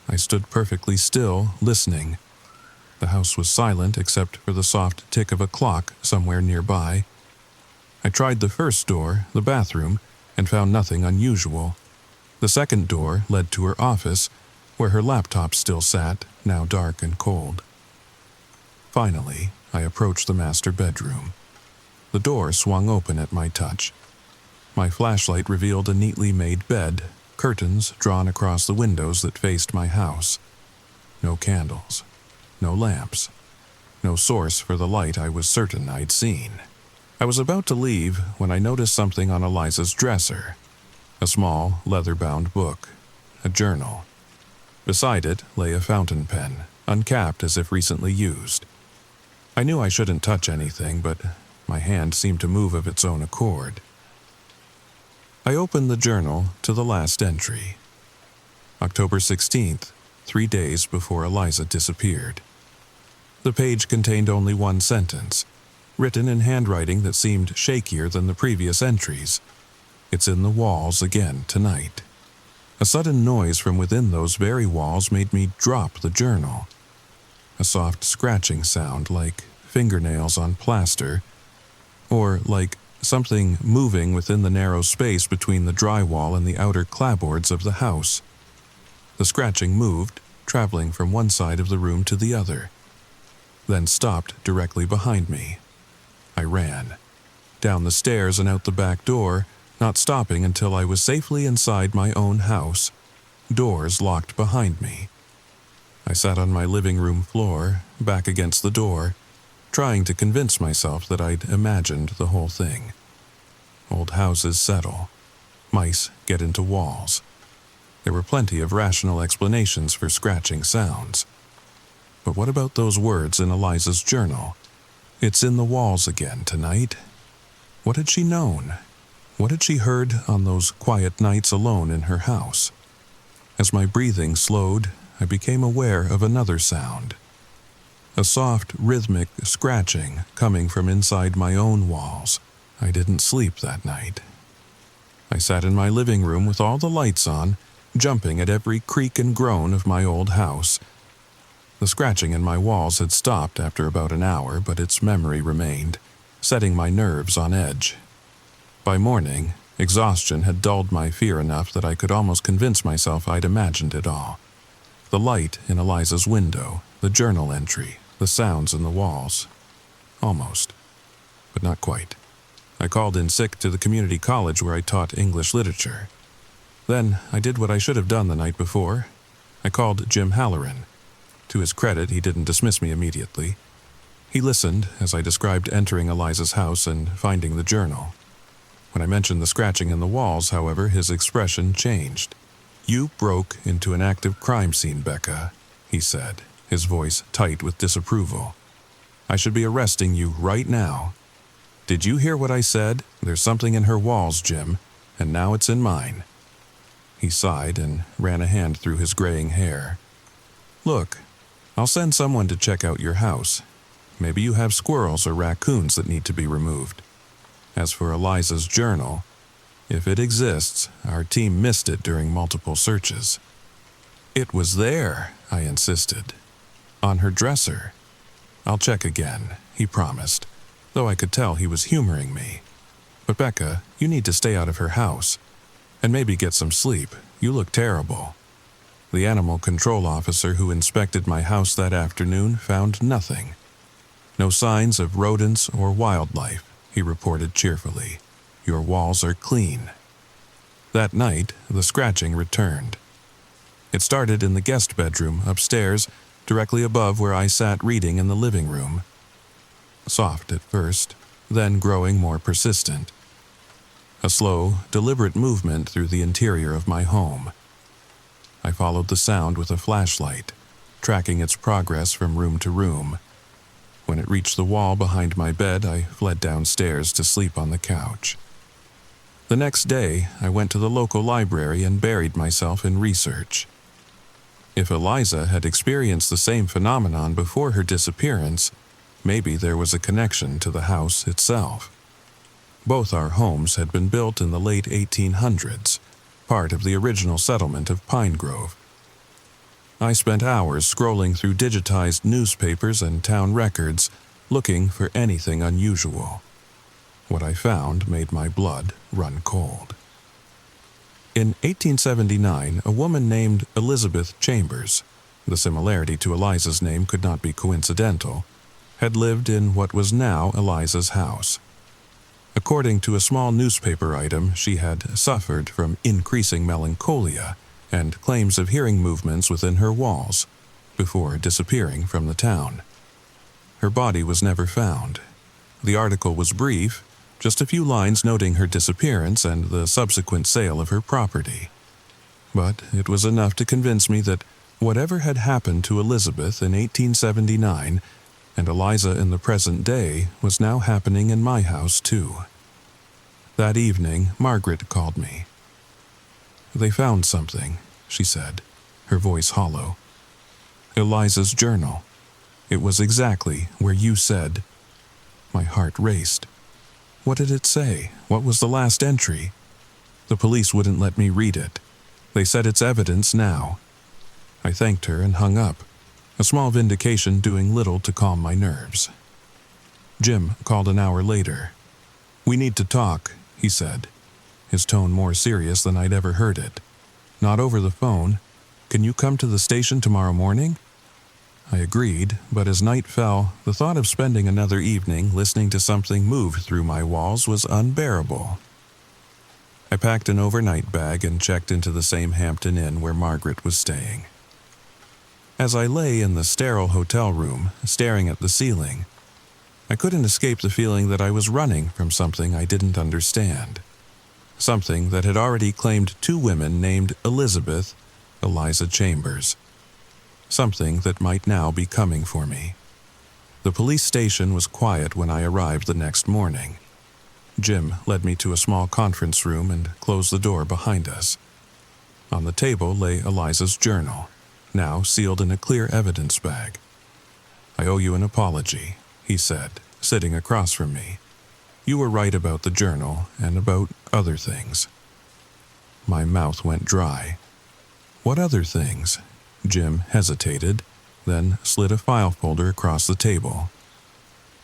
Speaker 1: I stood perfectly still, listening. The house was silent except for the soft tick of a clock somewhere nearby. I tried the first door, the bathroom, and found nothing unusual. The second door led to her office, where her laptop still sat, now dark and cold. Finally, I approached the master bedroom. The door swung open at my touch. My flashlight revealed a neatly made bed, curtains drawn across the windows that faced my house. No candles, no lamps, no source for the light I was certain I'd seen. I was about to leave when I noticed something on Eliza's dresser. A small, leather-bound book. A journal. Beside it lay a fountain pen, uncapped as if recently used. I knew I shouldn't touch anything, but my hand seemed to move of its own accord. I opened the journal to the last entry. October 16th, 3 days before Eliza disappeared. The page contained only one sentence, written in handwriting that seemed shakier than the previous entries. "It's in the walls again tonight." A sudden noise from within those very walls made me drop the journal. A soft scratching sound like fingernails on plaster, or like something moving within the narrow space between the drywall and the outer clapboards of the house. The scratching moved, traveling from one side of the room to the other, then stopped directly behind me. I ran, down the stairs and out the back door, not stopping until I was safely inside my own house, doors locked behind me. I sat on my living room floor, back against the door, trying to convince myself that I'd imagined the whole thing. Old houses settle. Mice get into walls. There were plenty of rational explanations for scratching sounds. But what about those words in Eliza's journal? "It's in the walls again tonight." What had she known? What had she heard on those quiet nights alone in her house? As my breathing slowed, I became aware of another sound. A soft, rhythmic scratching coming from inside my own walls. I didn't sleep that night. I sat in my living room with all the lights on, jumping at every creak and groan of my old house. The scratching in my walls had stopped after about an hour, but its memory remained, setting my nerves on edge. By morning, exhaustion had dulled my fear enough that I could almost convince myself I'd imagined it all. The light in Eliza's window, the journal entry, the sounds in the walls. Almost, but not quite. I called in sick to the community college where I taught English literature. Then I did what I should have done the night before. I called Jim Halloran. To his credit, he didn't dismiss me immediately. He listened as I described entering Eliza's house and finding the journal. When I mentioned the scratching in the walls, however, his expression changed. "You broke into an active crime scene, Becca," he said, his voice tight with disapproval. "I should be arresting you right now. Did you hear what I said? There's something in her walls, Jim, and now it's in mine." He sighed and ran a hand through his graying hair. "Look, I'll send someone to check out your house. Maybe you have squirrels or raccoons that need to be removed. As for Eliza's journal, if it exists, our team missed it during multiple searches." "It was there," I insisted. "On her dresser." "I'll check again," he promised, though I could tell he was humoring me. "But Becca, you need to stay out of her house. And maybe get some sleep. You look terrible." The animal control officer who inspected my house that afternoon found nothing. "No signs of rodents or wildlife," he reported cheerfully. "Your walls are clean." That night, the scratching returned. It started in the guest bedroom upstairs, directly above where I sat reading in the living room. Soft at first, then growing more persistent. A slow, deliberate movement through the interior of my home. I followed the sound with a flashlight, tracking its progress from room to room. When it reached the wall behind my bed, I fled downstairs to sleep on the couch. The next day, I went to the local library and buried myself in research. If Eliza had experienced the same phenomenon before her disappearance, maybe there was a connection to the house itself. Both our homes had been built in the late 1800s, part of the original settlement of Pine Grove. I spent hours scrolling through digitized newspapers and town records, looking for anything unusual. What I found made my blood run cold. In 1879, a woman named Elizabeth Chambers, the similarity to Eliza's name could not be coincidental, had lived in what was now Eliza's house. According to a small newspaper item, she had suffered from increasing melancholia and claims of hearing movements within her walls, before disappearing from the town. Her body was never found. The article was brief, just a few lines noting her disappearance and the subsequent sale of her property. But it was enough to convince me that whatever had happened to Elizabeth in 1879 and Eliza in the present day was now happening in my house too. That evening, Margaret called me. "They found something," she said, her voice hollow. "Eliza's journal. It was exactly where you said." My heart raced. What did it say? What was the last entry? The police wouldn't let me read it. They said it's evidence now. I thanked her and hung up, a small vindication doing little to calm my nerves. Jim called an hour later. "We need to talk," he said, his tone more serious than I'd ever heard it. "Not over the phone. Can you come to the station tomorrow morning?" I agreed, but as night fell, the thought of spending another evening listening to something move through my walls was unbearable. I packed an overnight bag and checked into the same Hampton Inn where Margaret was staying. As I lay in the sterile hotel room, staring at the ceiling, I couldn't escape the feeling that I was running from something I didn't understand. Something that had already claimed two women named Elizabeth, Eliza Chambers. Something that might now be coming for me. The police station was quiet when I arrived the next morning. Jim led me to a small conference room and closed the door behind us. On the table lay Eliza's journal, now sealed in a clear evidence bag. "I owe you an apology," he said, sitting across from me. "You were right about the journal and about other things." My mouth went dry. "What other things?" Jim hesitated, then slid a file folder across the table.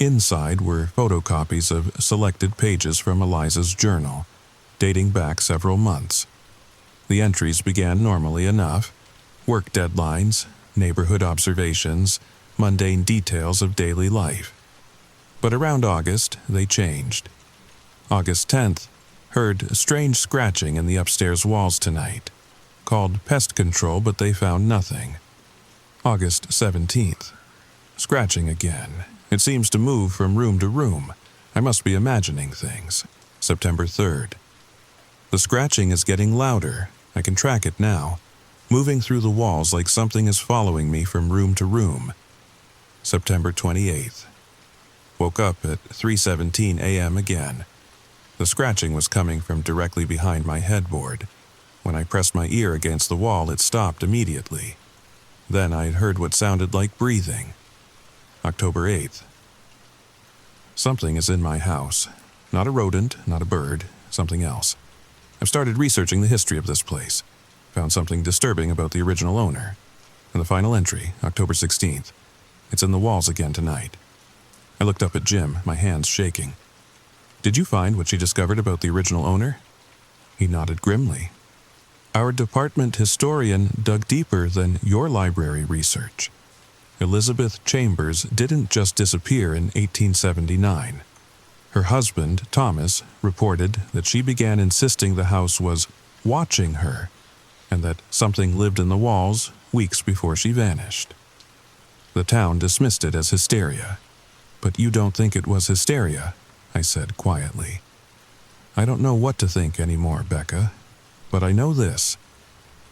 Speaker 1: Inside were photocopies of selected pages from Eliza's journal, dating back several months. The entries began normally enough: work deadlines, neighborhood observations, mundane details of daily life. But around August, they changed. August 10th, heard strange scratching in the upstairs walls tonight. Called pest control, but they found nothing. August 17th. Scratching again. It seems to move from room to room. I must be imagining things. September 3rd. The scratching is getting louder. I can track it now, moving through the walls like something is following me from room to room. September 28th. Woke up at 3:17 a.m. again. The scratching was coming from directly behind my headboard. When I pressed my ear against the wall, it stopped immediately. Then I heard what sounded like breathing. October 8th. Something is in my house. Not a rodent, not a bird, something else. I've started researching the history of this place. Found something disturbing about the original owner. And the final entry, October 16th. It's in the walls again tonight. I looked up at Jim, my hands shaking. "Did you find what she discovered about the original owner?" He nodded grimly. "Our department historian dug deeper than your library research. Elizabeth Chambers didn't just disappear in 1879. Her husband, Thomas, reported that she began insisting the house was watching her, and that something lived in the walls weeks before she vanished. The town dismissed it as hysteria. But you don't think it was hysteria," I said quietly. "I don't know what to think anymore, Becca. But I know this.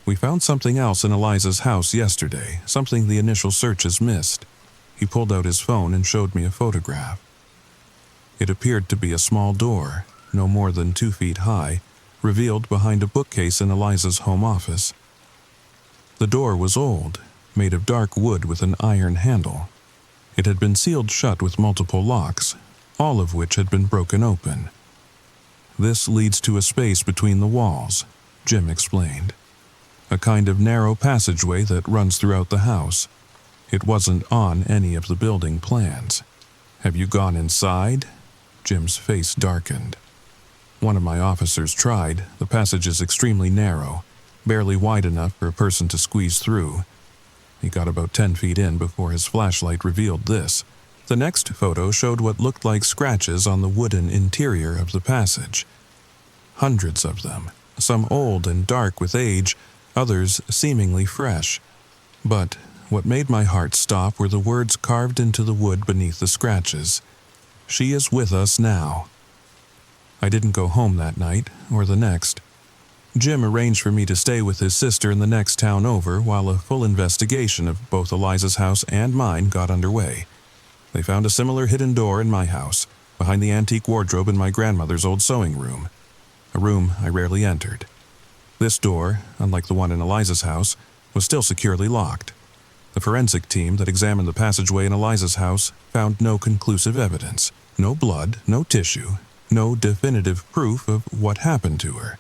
Speaker 1: We found something else in Eliza's house yesterday, something the initial searches missed." He pulled out his phone and showed me a photograph. It appeared to be a small door, no more than 2 feet high, revealed behind a bookcase in Eliza's home office. The door was old, made of dark wood with an iron handle. It had been sealed shut with multiple locks, all of which had been broken open. "This leads to a space between the walls," Jim explained. "A kind of narrow passageway that runs throughout the house. It wasn't on any of the building plans. Have you gone inside?" Jim's face darkened. "One of my officers tried. The passage is extremely narrow, barely wide enough for a person to squeeze through. He got about 10 feet in before his flashlight revealed this." The next photo showed what looked like scratches on the wooden interior of the passage. Hundreds of them, some old and dark with age, others seemingly fresh. But what made my heart stop were the words carved into the wood beneath the scratches. "She is with us now." I didn't go home that night or the next. Jim arranged for me to stay with his sister in the next town over while a full investigation of both Eliza's house and mine got underway. They found a similar hidden door in my house, behind the antique wardrobe in my grandmother's old sewing room, a room I rarely entered. This door, unlike the one in Eliza's house, was still securely locked. The forensic team that examined the passageway in Eliza's house found no conclusive evidence, no blood, no tissue, no definitive proof of what happened to her.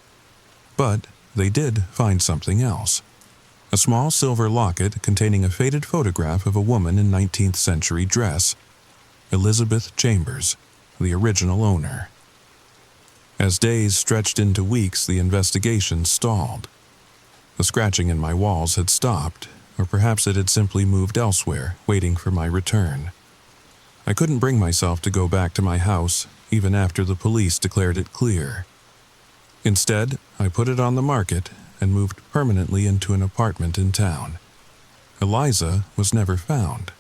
Speaker 1: But they did find something else. A small silver locket containing a faded photograph of a woman in 19th century dress. Elizabeth Chambers, the original owner. As days stretched into weeks, the investigation stalled. The scratching in my walls had stopped, or perhaps it had simply moved elsewhere, waiting for my return. I couldn't bring myself to go back to my house, even after the police declared it clear. Instead, I put it on the market and moved permanently into an apartment in town. Eliza was never found.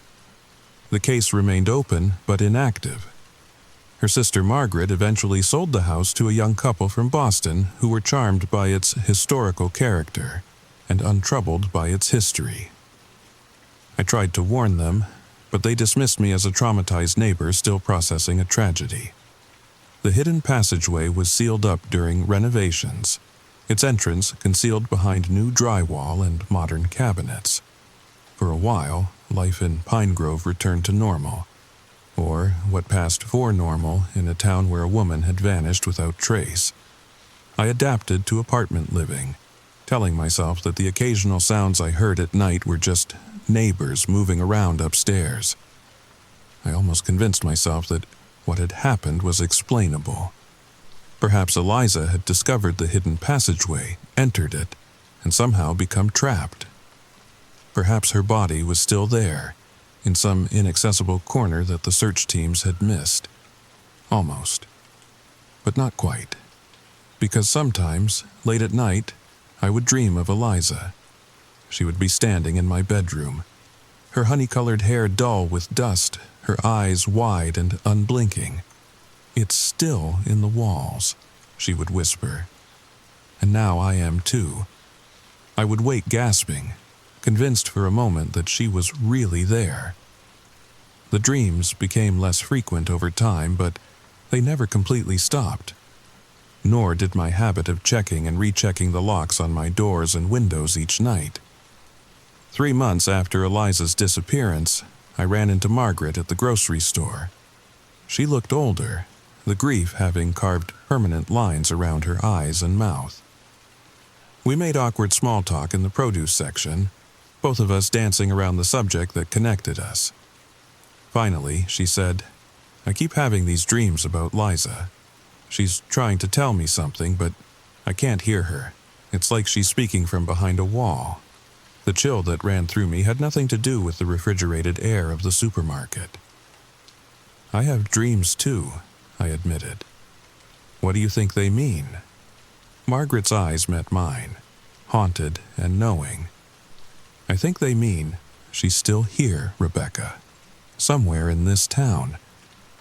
Speaker 1: The case remained open but inactive. Her sister Margaret eventually sold the house to a young couple from Boston who were charmed by its historical character and untroubled by its history. I tried to warn them, but they dismissed me as a traumatized neighbor still processing a tragedy. The hidden passageway was sealed up during renovations, its entrance concealed behind new drywall and modern cabinets. For a while, life in Pine Grove returned to normal, or what passed for normal in a town where a woman had vanished without trace. I adapted to apartment living, telling myself that the occasional sounds I heard at night were just neighbors moving around upstairs. I almost convinced myself that what had happened was explainable. Perhaps Eliza had discovered the hidden passageway, entered it, and somehow become trapped. Perhaps her body was still there, in some inaccessible corner that the search teams had missed. Almost. But not quite. Because sometimes, late at night, I would dream of Eliza. She would be standing in my bedroom, her honey-colored hair dull with dust, her eyes wide and unblinking. "It's still in the walls," she would whisper. And now I am too. I would wake gasping, convinced for a moment that she was really there. The dreams became less frequent over time, but they never completely stopped. Nor did my habit of checking and rechecking the locks on my doors and windows each night. 3 months after Eliza's disappearance, I ran into Margaret at the grocery store. She looked older, the grief having carved permanent lines around her eyes and mouth. We made awkward small talk in the produce section, both of us dancing around the subject that connected us. Finally, she said, "I keep having these dreams about Liza. She's trying to tell me something, but I can't hear her. It's like she's speaking from behind a wall." The chill that ran through me had nothing to do with the refrigerated air of the supermarket. "I have dreams too," I admitted. "What do you think they mean?" Margaret's eyes met mine, haunted and knowing. "I think they mean she's still here, Rebecca. Somewhere in this town.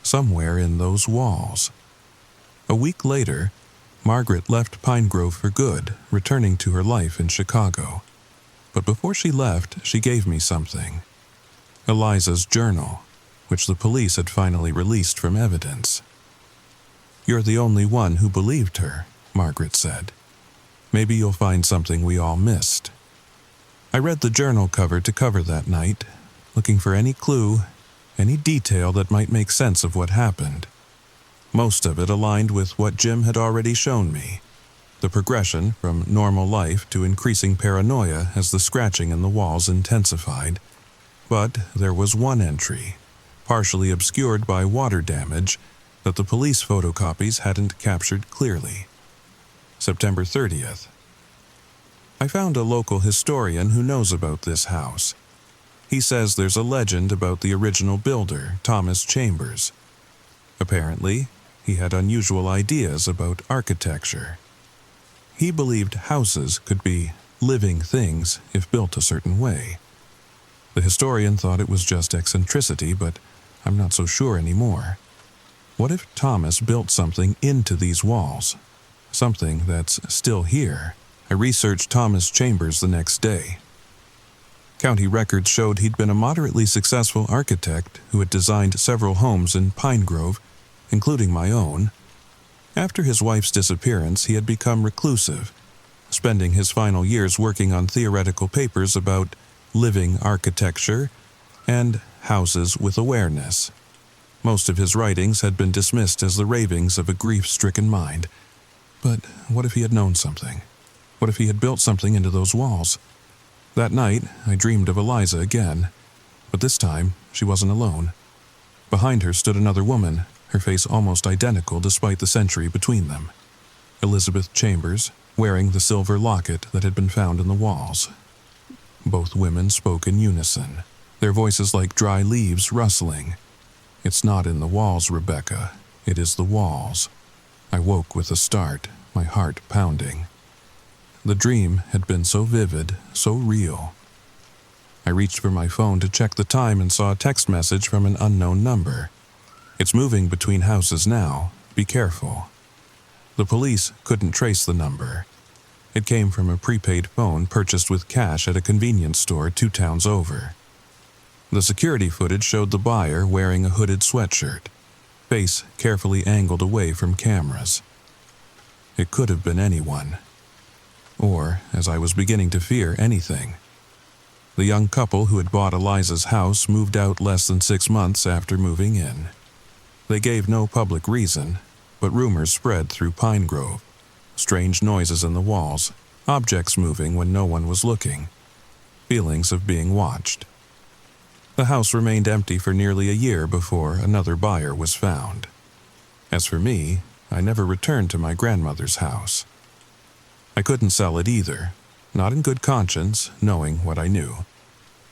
Speaker 1: Somewhere in those walls." A week later, Margaret left Pine Grove for good, returning to her life in Chicago. But before she left, she gave me something. Eliza's journal, which the police had finally released from evidence. "You're the only one who believed her," Margaret said. "Maybe you'll find something we all missed." I read the journal cover to cover that night, looking for any clue, any detail that might make sense of what happened. Most of it aligned with what Jim had already shown me. The progression from normal life to increasing paranoia as the scratching in the walls intensified. But there was one entry, partially obscured by water damage, that the police photocopies hadn't captured clearly. September 30th. I found a local historian who knows about this house. He says there's a legend about the original builder, Thomas Chambers. Apparently, he had unusual ideas about architecture. He believed houses could be living things if built a certain way. The historian thought it was just eccentricity, but I'm not so sure anymore. What if Thomas built something into these walls? Something that's still here. I researched Thomas Chambers the next day. County records showed he'd been a moderately successful architect who had designed several homes in Pine Grove, including my own. After his wife's disappearance, he had become reclusive, spending his final years working on theoretical papers about living architecture and houses with awareness. Most of his writings had been dismissed as the ravings of a grief-stricken mind. But what if he had known something? What if he had built something into those walls? That night, I dreamed of Eliza again, but this time she wasn't alone. Behind her stood another woman, her face almost identical despite the century between them. Elizabeth Chambers, wearing the silver locket that had been found in the walls. Both women spoke in unison, their voices like dry leaves rustling. "It's not in the walls, Rebecca. It is the walls." I woke with a start, my heart pounding. The dream had been so vivid, so real. I reached for my phone to check the time and saw a text message from an unknown number. "It's moving between houses now. Be careful." The police couldn't trace the number. It came from a prepaid phone purchased with cash at a convenience store 2 towns over. The security footage showed the buyer wearing a hooded sweatshirt, face carefully angled away from cameras. It could have been anyone. Or, as I was beginning to fear, anything. The young couple who had bought Eliza's house moved out less than 6 months after moving in. They gave no public reason, but rumors spread through Pine Grove. Strange noises in the walls, objects moving when no one was looking, feelings of being watched. The house remained empty for nearly a year before another buyer was found. As for me, I never returned to my grandmother's house. I couldn't sell it either, not in good conscience, knowing what I knew.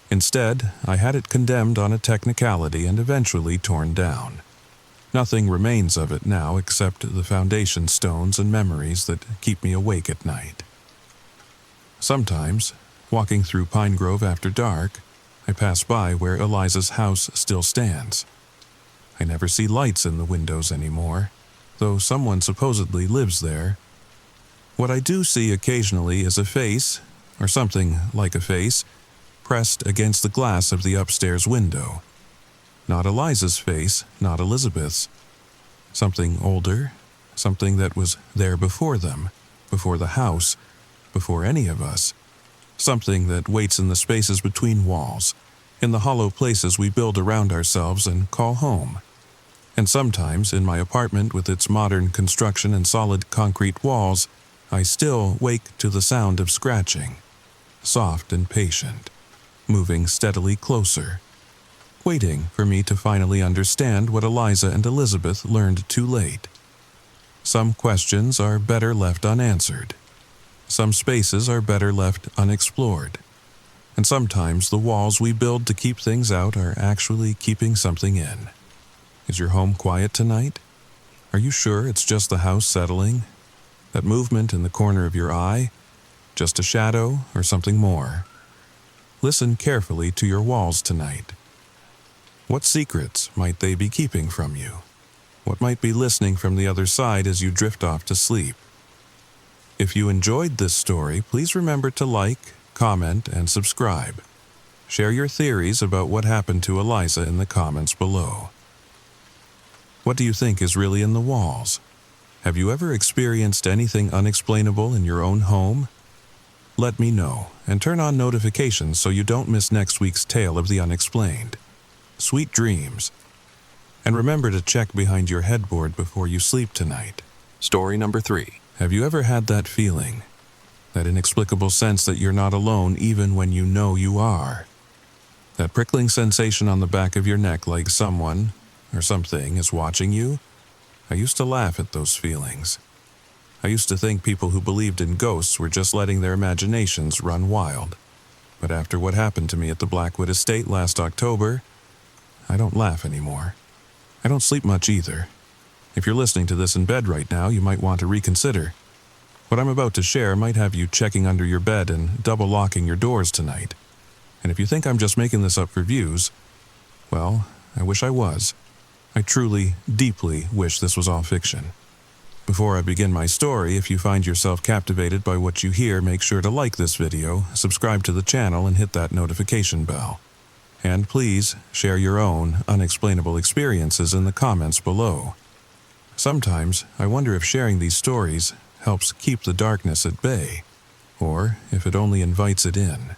Speaker 1: Instead, I had it condemned on a technicality and eventually torn down. Nothing remains of it now except the foundation stones and memories that keep me awake at night. Sometimes, walking through Pine Grove after dark, I pass by where Eliza's house still stands. I never see lights in the windows anymore, though someone supposedly lives there. What I do see occasionally is a face, or something like a face, pressed against the glass of the upstairs window. Not Eliza's face, not Elizabeth's. Something older, something that was there before them, before the house, before any of us. Something that waits in the spaces between walls, in the hollow places we build around ourselves and call home. And sometimes, in my apartment with its modern construction and solid concrete walls, I still wake to the sound of scratching, soft and patient, moving steadily closer, waiting for me to finally understand what Eliza and Elizabeth learned too late. Some questions are better left unanswered. Some spaces are better left unexplored. And sometimes the walls we build to keep things out are actually keeping something in. Is your home quiet tonight? Are you sure it's just the house settling? That movement in the corner of your eye? Just a shadow or something more? Listen carefully to your walls tonight. What secrets might they be keeping from you? What might be listening from the other side as you drift off to sleep? If you enjoyed this story, please remember to like, comment, and subscribe. Share your theories about what happened to Eliza in the comments below. What do you think is really in the walls? Have you ever experienced anything unexplainable in your own home? Let me know, and turn on notifications so you don't miss next week's tale of the unexplained. Sweet dreams. And remember to check behind your headboard before you sleep tonight. Story number 3. Have you ever had that feeling? That inexplicable sense that you're not alone even when you know you are? That prickling sensation on the back of your neck like someone or something is watching you? I used to laugh at those feelings. I used to think people who believed in ghosts were just letting their imaginations run wild. But after what happened to me at the Blackwood Estate last October, I don't laugh anymore. I don't sleep much either. If you're listening to this in bed right now, you might want to reconsider. What I'm about to share might have you checking under your bed and double locking your doors tonight. And if you think I'm just making this up for views, well, I wish I was. I truly, deeply wish this was all fiction. Before I begin my story, if you find yourself captivated by what you hear, make sure to like this video, subscribe to the channel, and hit that notification bell. And please, share your own unexplainable experiences in the comments below. Sometimes, I wonder if sharing these stories helps keep the darkness at bay, or if it only invites it in.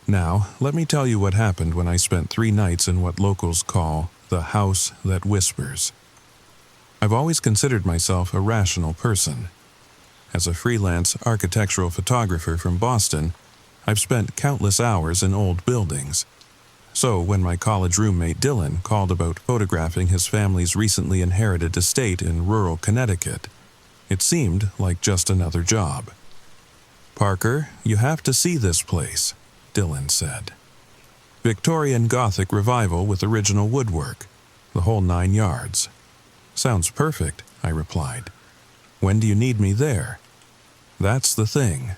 Speaker 1: Now, let me tell you what happened when I spent 3 nights in what locals call the House That Whispers. I've always considered myself a rational person. As a freelance architectural photographer from Boston, I've spent countless hours in old buildings. So when my college roommate Dylan called about photographing his family's recently inherited estate in rural Connecticut, it seemed like just another job. "Parker, you have to see this place," Dylan said. "Victorian Gothic revival with original woodwork, the whole 9 yards. "Sounds perfect," I replied. "When do you need me there?" "That's the thing."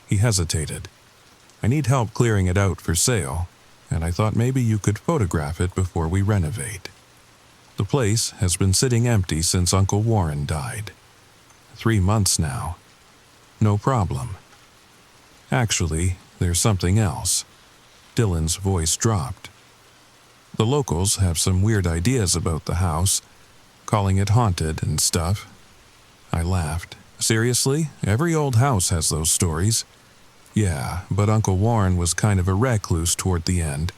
Speaker 1: He hesitated. "I need help clearing it out for sale, and I thought maybe you could photograph it before we renovate. The place has been sitting empty since Uncle Warren died. 3 months now." "No problem." "Actually, there's something else." Dylan's voice dropped. "The locals have some weird ideas about the house, calling it haunted and stuff." I laughed. "Seriously? Every old house has those stories." "Yeah, but Uncle Warren was kind of a recluse toward the end.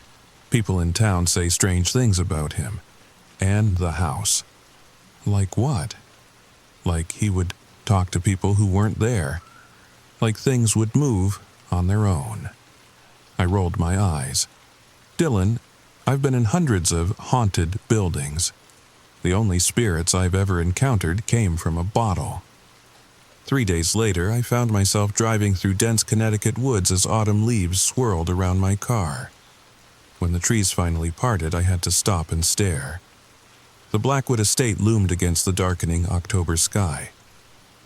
Speaker 1: People in town say strange things about him. And the house." "Like what?" "Like he would talk to people who weren't there. Like things would move on their own." I rolled my eyes. "Dylan, I've been in hundreds of haunted buildings. The only spirits I've ever encountered came from a bottle." 3 days later, I found myself driving through dense Connecticut woods as autumn leaves swirled around my car. When the trees finally parted, I had to stop and stare. The Blackwood estate loomed against the darkening October sky.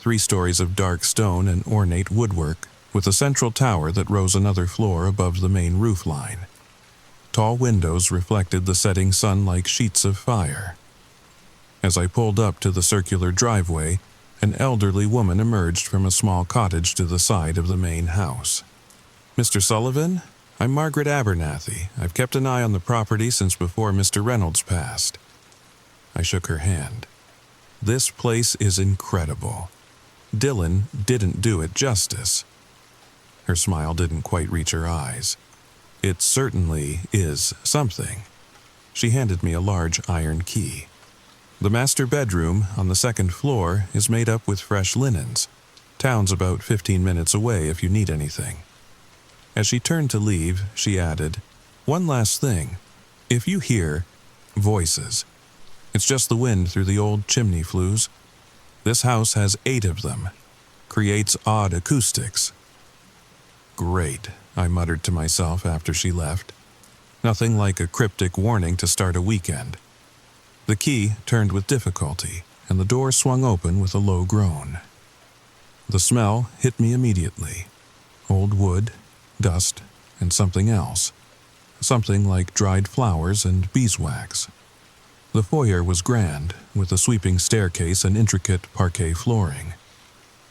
Speaker 1: 3 stories of dark stone and ornate woodwork, with a central tower that rose another floor above the main roof line. Tall windows reflected the setting sun like sheets of fire. As I pulled up to the circular driveway, an elderly woman emerged from a small cottage to the side of the main house. "Mr. Sullivan? I'm Margaret Abernathy. I've kept an eye on the property since before Mr. Reynolds passed." I shook her hand. "This place is incredible. Dylan didn't do it justice." Her smile didn't quite reach her eyes. "It certainly is something." She handed me a large iron key. "The master bedroom on the 2nd floor is made up with fresh linens. Town's about 15 minutes away if you need anything." As she turned to leave, she added, "One last thing. If you hear voices, it's just the wind through the old chimney flues. This house has 8 of them. Creates odd acoustics." "Great," I muttered to myself after she left. Nothing like a cryptic warning to start a weekend. The key turned with difficulty, and the door swung open with a low groan. The smell hit me immediately. Old wood, dust, and something else. Something like dried flowers and beeswax. The foyer was grand, with a sweeping staircase and intricate parquet flooring.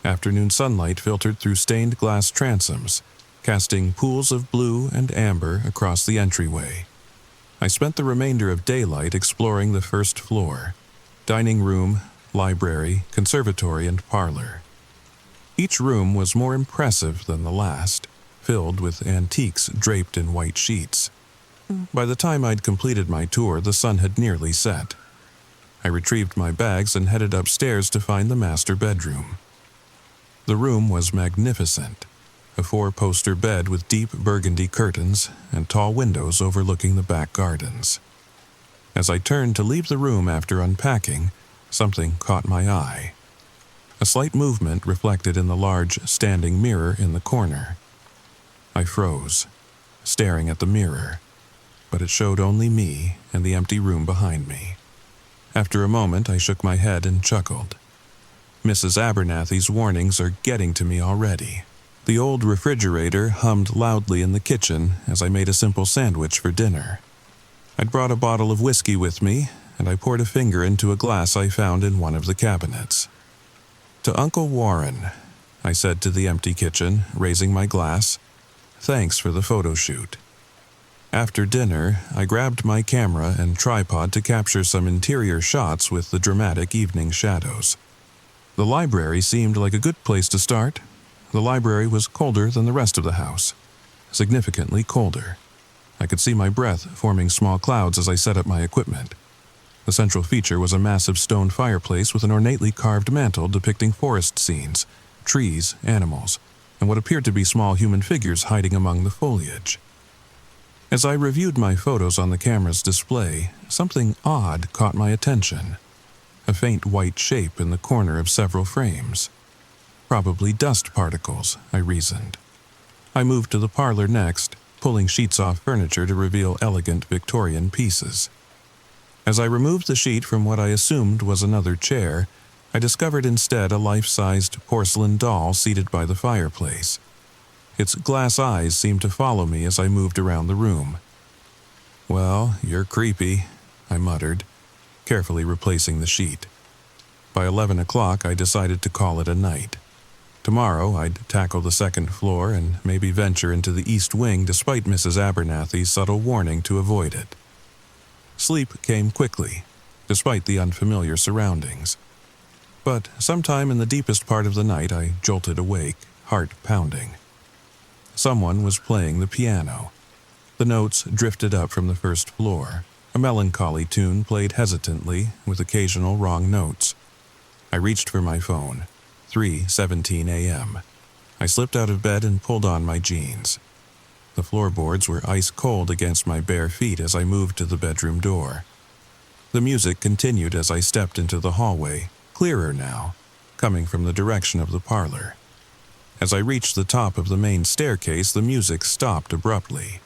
Speaker 1: Afternoon sunlight filtered through stained glass transoms, casting pools of blue and amber across the entryway. I spent the remainder of daylight exploring the 1st floor, dining room, library, conservatory, and parlor. Each room was more impressive than the last, filled with antiques draped in white sheets. By the time I'd completed my tour, the sun had nearly set. I retrieved my bags and headed upstairs to find the master bedroom. The room was magnificent. A 4-poster bed with deep burgundy curtains and tall windows overlooking the back gardens. As I turned to leave the room after unpacking, something caught my eye. A slight movement reflected in the large standing mirror in the corner. I froze, staring at the mirror, but it showed only me and the empty room behind me. After a moment, I shook my head and chuckled. Mrs. Abernathy's warnings are getting to me already. The old refrigerator hummed loudly in the kitchen as I made a simple sandwich for dinner. I'd brought a bottle of whiskey with me, and I poured a finger into a glass I found in one of the cabinets. "To Uncle Warren," I said to the empty kitchen, raising my glass. "Thanks for the photo shoot." After dinner, I grabbed my camera and tripod to capture some interior shots with the dramatic evening shadows. The library seemed like a good place to start. The library was colder than the rest of the house, significantly colder. I could see my breath forming small clouds as I set up my equipment. The central feature was a massive stone fireplace with an ornately carved mantel depicting forest scenes, trees, animals, and what appeared to be small human figures hiding among the foliage. As I reviewed my photos on the camera's display, something odd caught my attention. A faint white shape in the corner of several frames. Probably dust particles, I reasoned. I moved to the parlor next, pulling sheets off furniture to reveal elegant Victorian pieces. As I removed the sheet from what I assumed was another chair, I discovered instead a life-sized porcelain doll seated by the fireplace. Its glass eyes seemed to follow me as I moved around the room. "Well, you're creepy," I muttered, carefully replacing the sheet. By 11 o'clock, I decided to call it a night. Tomorrow, I'd tackle the second floor and maybe venture into the east wing despite Mrs. Abernathy's subtle warning to avoid it. Sleep came quickly, despite the unfamiliar surroundings. But sometime in the deepest part of the night, I jolted awake, heart pounding. Someone was playing the piano. The notes drifted up from the first floor. A melancholy tune played hesitantly, with occasional wrong notes. I reached for my phone. 3:17 a.m. I slipped out of bed and pulled on my jeans. The floorboards were ice cold against my bare feet as I moved to the bedroom door. The music continued as I stepped into the hallway, clearer now, coming from the direction of the parlor. As I reached the top of the main staircase, the music stopped abruptly.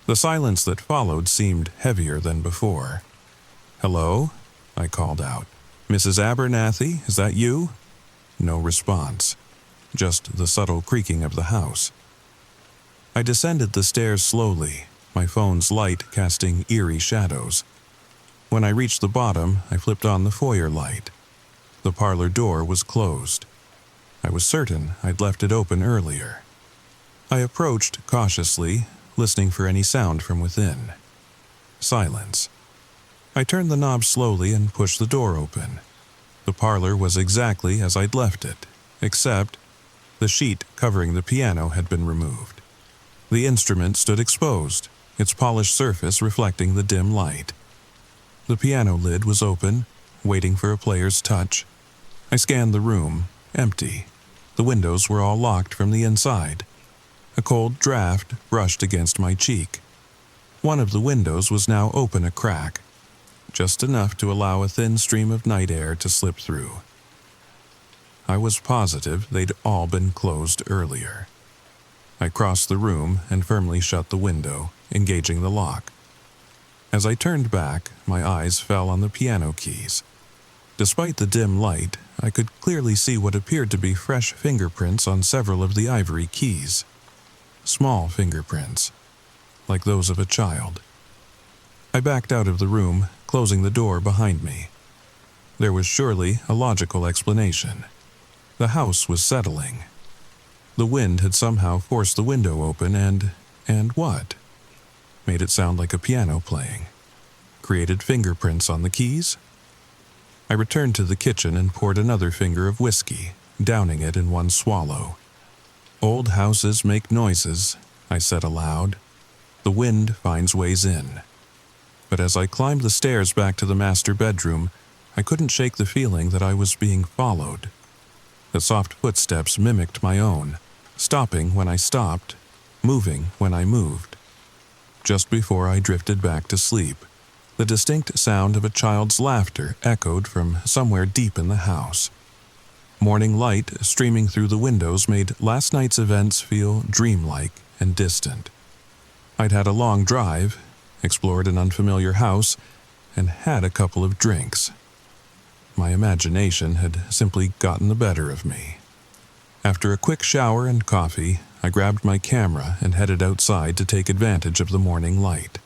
Speaker 1: The silence that followed seemed heavier than before. "Hello?" I called out. "Mrs. Abernathy, is that you?" No response, just the subtle creaking of the house. I descended the stairs slowly, my phone's light casting eerie shadows. When I reached the bottom, I flipped on the foyer light. The parlor door was closed. I was certain I'd left it open earlier. I approached cautiously, listening for any sound from within. Silence. I turned the knob slowly and pushed the door open. The parlor was exactly as I'd left it, except the sheet covering the piano had been removed. The instrument stood exposed, its polished surface reflecting the dim light. The piano lid was open, waiting for a player's touch. I scanned the room, empty. The windows were all locked from the inside. A cold draft brushed against my cheek. One of the windows was now open a crack, just enough to allow a thin stream of night air to slip through. I was positive they'd all been closed earlier. I crossed the room and firmly shut the window, engaging the lock. As I turned back, my eyes fell on the piano keys. Despite the dim light, I could clearly see what appeared to be fresh fingerprints on several of the ivory keys. Small fingerprints, like those of a child. I backed out of the room, closing the door behind me. There was surely a logical explanation. The house was settling. The wind had somehow forced the window open and what? Made it sound like a piano playing. Created fingerprints on the keys? I returned to the kitchen and poured another finger of whiskey, downing it in one swallow. "Old houses make noises," I said aloud. "The wind finds ways in." But as I climbed the stairs back to the master bedroom, I couldn't shake the feeling that I was being followed. The soft footsteps mimicked my own, stopping when I stopped, moving when I moved. Just before I drifted back to sleep, the distinct sound of a child's laughter echoed from somewhere deep in the house. Morning light streaming through the windows made last night's events feel dreamlike and distant. I'd had a long drive, explored an unfamiliar house, and had a couple of drinks. My imagination had simply gotten the better of me. After a quick shower and coffee, I grabbed my camera and headed outside to take advantage of the morning light.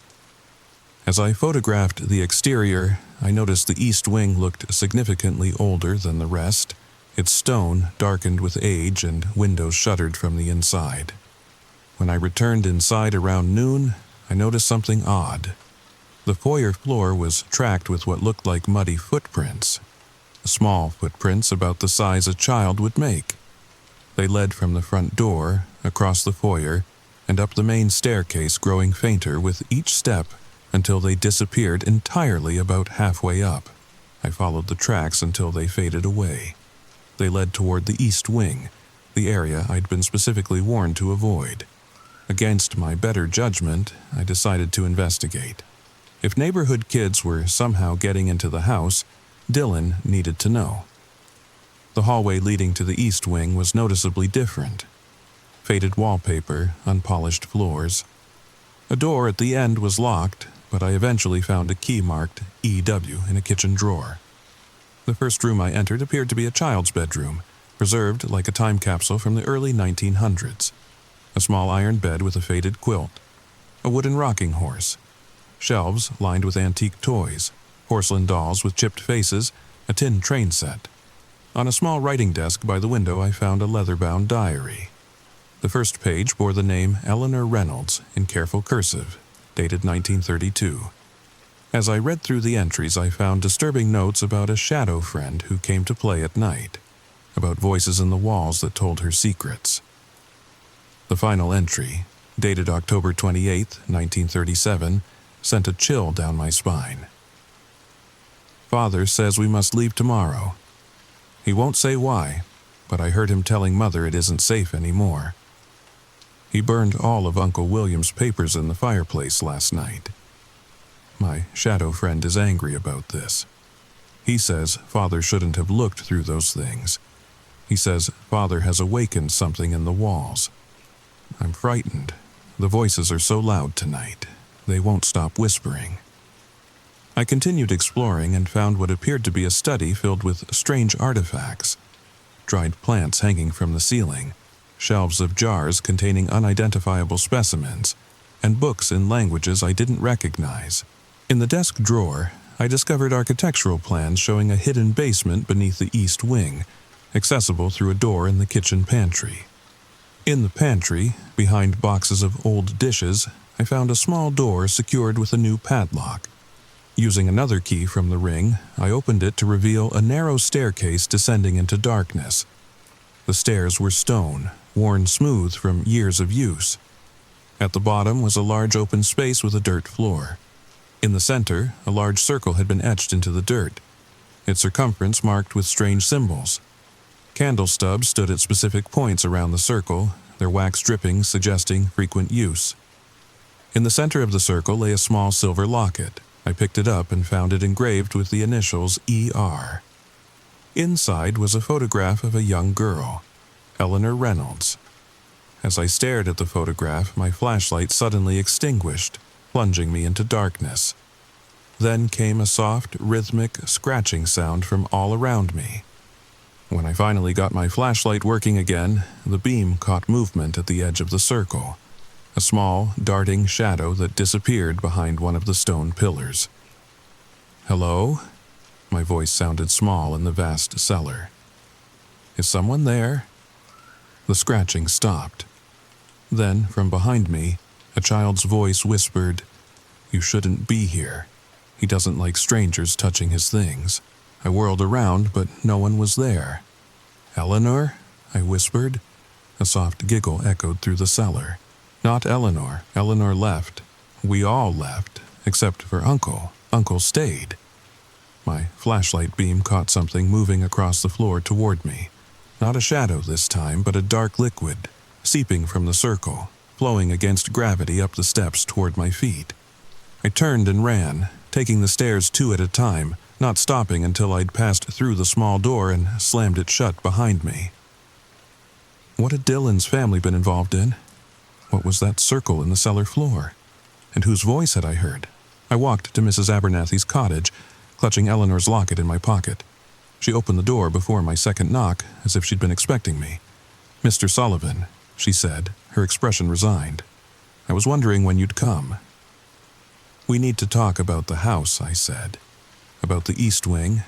Speaker 1: As I photographed the exterior, I noticed the east wing looked significantly older than the rest, its stone darkened with age and windows shuttered from the inside. When I returned inside around noon, I noticed something odd. The foyer floor was tracked with what looked like muddy footprints. Small footprints about the size a child would make. They led from the front door, across the foyer, and up the main staircase, growing fainter with each step until they disappeared entirely about halfway up. I followed the tracks until they faded away. They led toward the east wing, the area I'd been specifically warned to avoid. Against my better judgment, I decided to investigate. If neighborhood kids were somehow getting into the house, Dylan needed to know. The hallway leading to the east wing was noticeably different. Faded wallpaper, unpolished floors. A door at the end was locked, but I eventually found a key marked EW in a kitchen drawer. The first room I entered appeared to be a child's bedroom, preserved like a time capsule from the early 1900s. A small iron bed with a faded quilt, a wooden rocking horse, shelves lined with antique toys, porcelain dolls with chipped faces, a tin train set. On a small writing desk by the window I found a leather-bound diary. The first page bore the name Eleanor Reynolds in careful cursive, dated 1932. As I read through the entries, I found disturbing notes about a shadow friend who came to play at night, about voices in the walls that told her secrets. The final entry, dated October 28, 1937, sent a chill down my spine. Father says we must leave tomorrow. He won't say why, but I heard him telling Mother it isn't safe anymore. He burned all of Uncle William's papers in the fireplace last night. My shadow friend is angry about this. He says Father shouldn't have looked through those things. He says Father has awakened something in the walls. I'm frightened. The voices are so loud tonight. They won't stop whispering. I continued exploring and found what appeared to be a study filled with strange artifacts. Dried plants hanging from the ceiling, shelves of jars containing unidentifiable specimens, and books in languages I didn't recognize. In the desk drawer, I discovered architectural plans showing a hidden basement beneath the east wing, accessible through a door in the kitchen pantry. In the pantry, behind boxes of old dishes, I found a small door secured with a new padlock. Using another key from the ring, I opened it to reveal a narrow staircase descending into darkness. The stairs were stone, worn smooth from years of use. At the bottom was a large open space with a dirt floor. In the center, a large circle had been etched into the dirt, its circumference marked with strange symbols. Candle stubs stood at specific points around the circle, their wax drippings suggesting frequent use. In the center of the circle lay a small silver locket. I picked it up and found it engraved with the initials ER. Inside was a photograph of a young girl, Eleanor Reynolds. As I stared at the photograph, my flashlight suddenly extinguished, plunging me into darkness. Then came a soft, rhythmic scratching sound from all around me. When I finally got my flashlight working again, the beam caught movement at the edge of the circle, a small, darting shadow that disappeared behind one of the stone pillars. "Hello?" My voice sounded small in the vast cellar. "Is someone there?" The scratching stopped. Then, from behind me, a child's voice whispered, "You shouldn't be here. He doesn't like strangers touching his things." I whirled around, but no one was there. "Eleanor?" I whispered. A soft giggle echoed through the cellar. "Not Eleanor. Eleanor left. We all left, except for Uncle. Uncle stayed." My flashlight beam caught something moving across the floor toward me. Not a shadow this time, but a dark liquid, seeping from the circle, flowing against gravity up the steps toward my feet. I turned and ran, taking the stairs two at a time, not stopping until I'd passed through the small door and slammed it shut behind me. What had Dylan's family been involved in? What was that circle in the cellar floor? And whose voice had I heard? I walked to Mrs. Abernathy's cottage, clutching Eleanor's locket in my pocket. She opened the door before my second knock, as if she'd been expecting me. "Mr. Sullivan," she said, her expression resigned. "I was wondering when you'd come." "We need to talk about the house," I said. about the East Wing,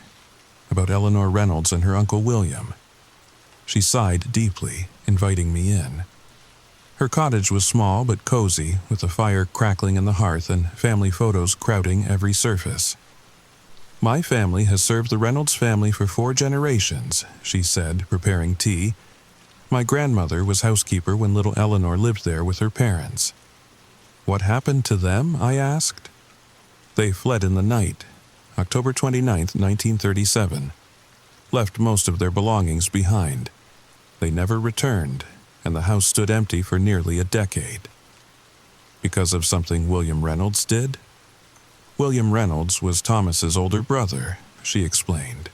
Speaker 1: about Eleanor Reynolds and her Uncle William. She sighed deeply, inviting me in. Her cottage was small but cozy, with a fire crackling in the hearth and family photos crowding every surface. "My family has served the Reynolds family for 4 generations," she said, preparing tea. "My grandmother was housekeeper when little Eleanor lived there with her parents." "What happened to them?" I asked. "They fled in the night, October 29th, 1937. Left most of their belongings behind. They never returned, and the house stood empty for nearly a decade." "Because of something William Reynolds did?" "William Reynolds was Thomas's older brother," she explained.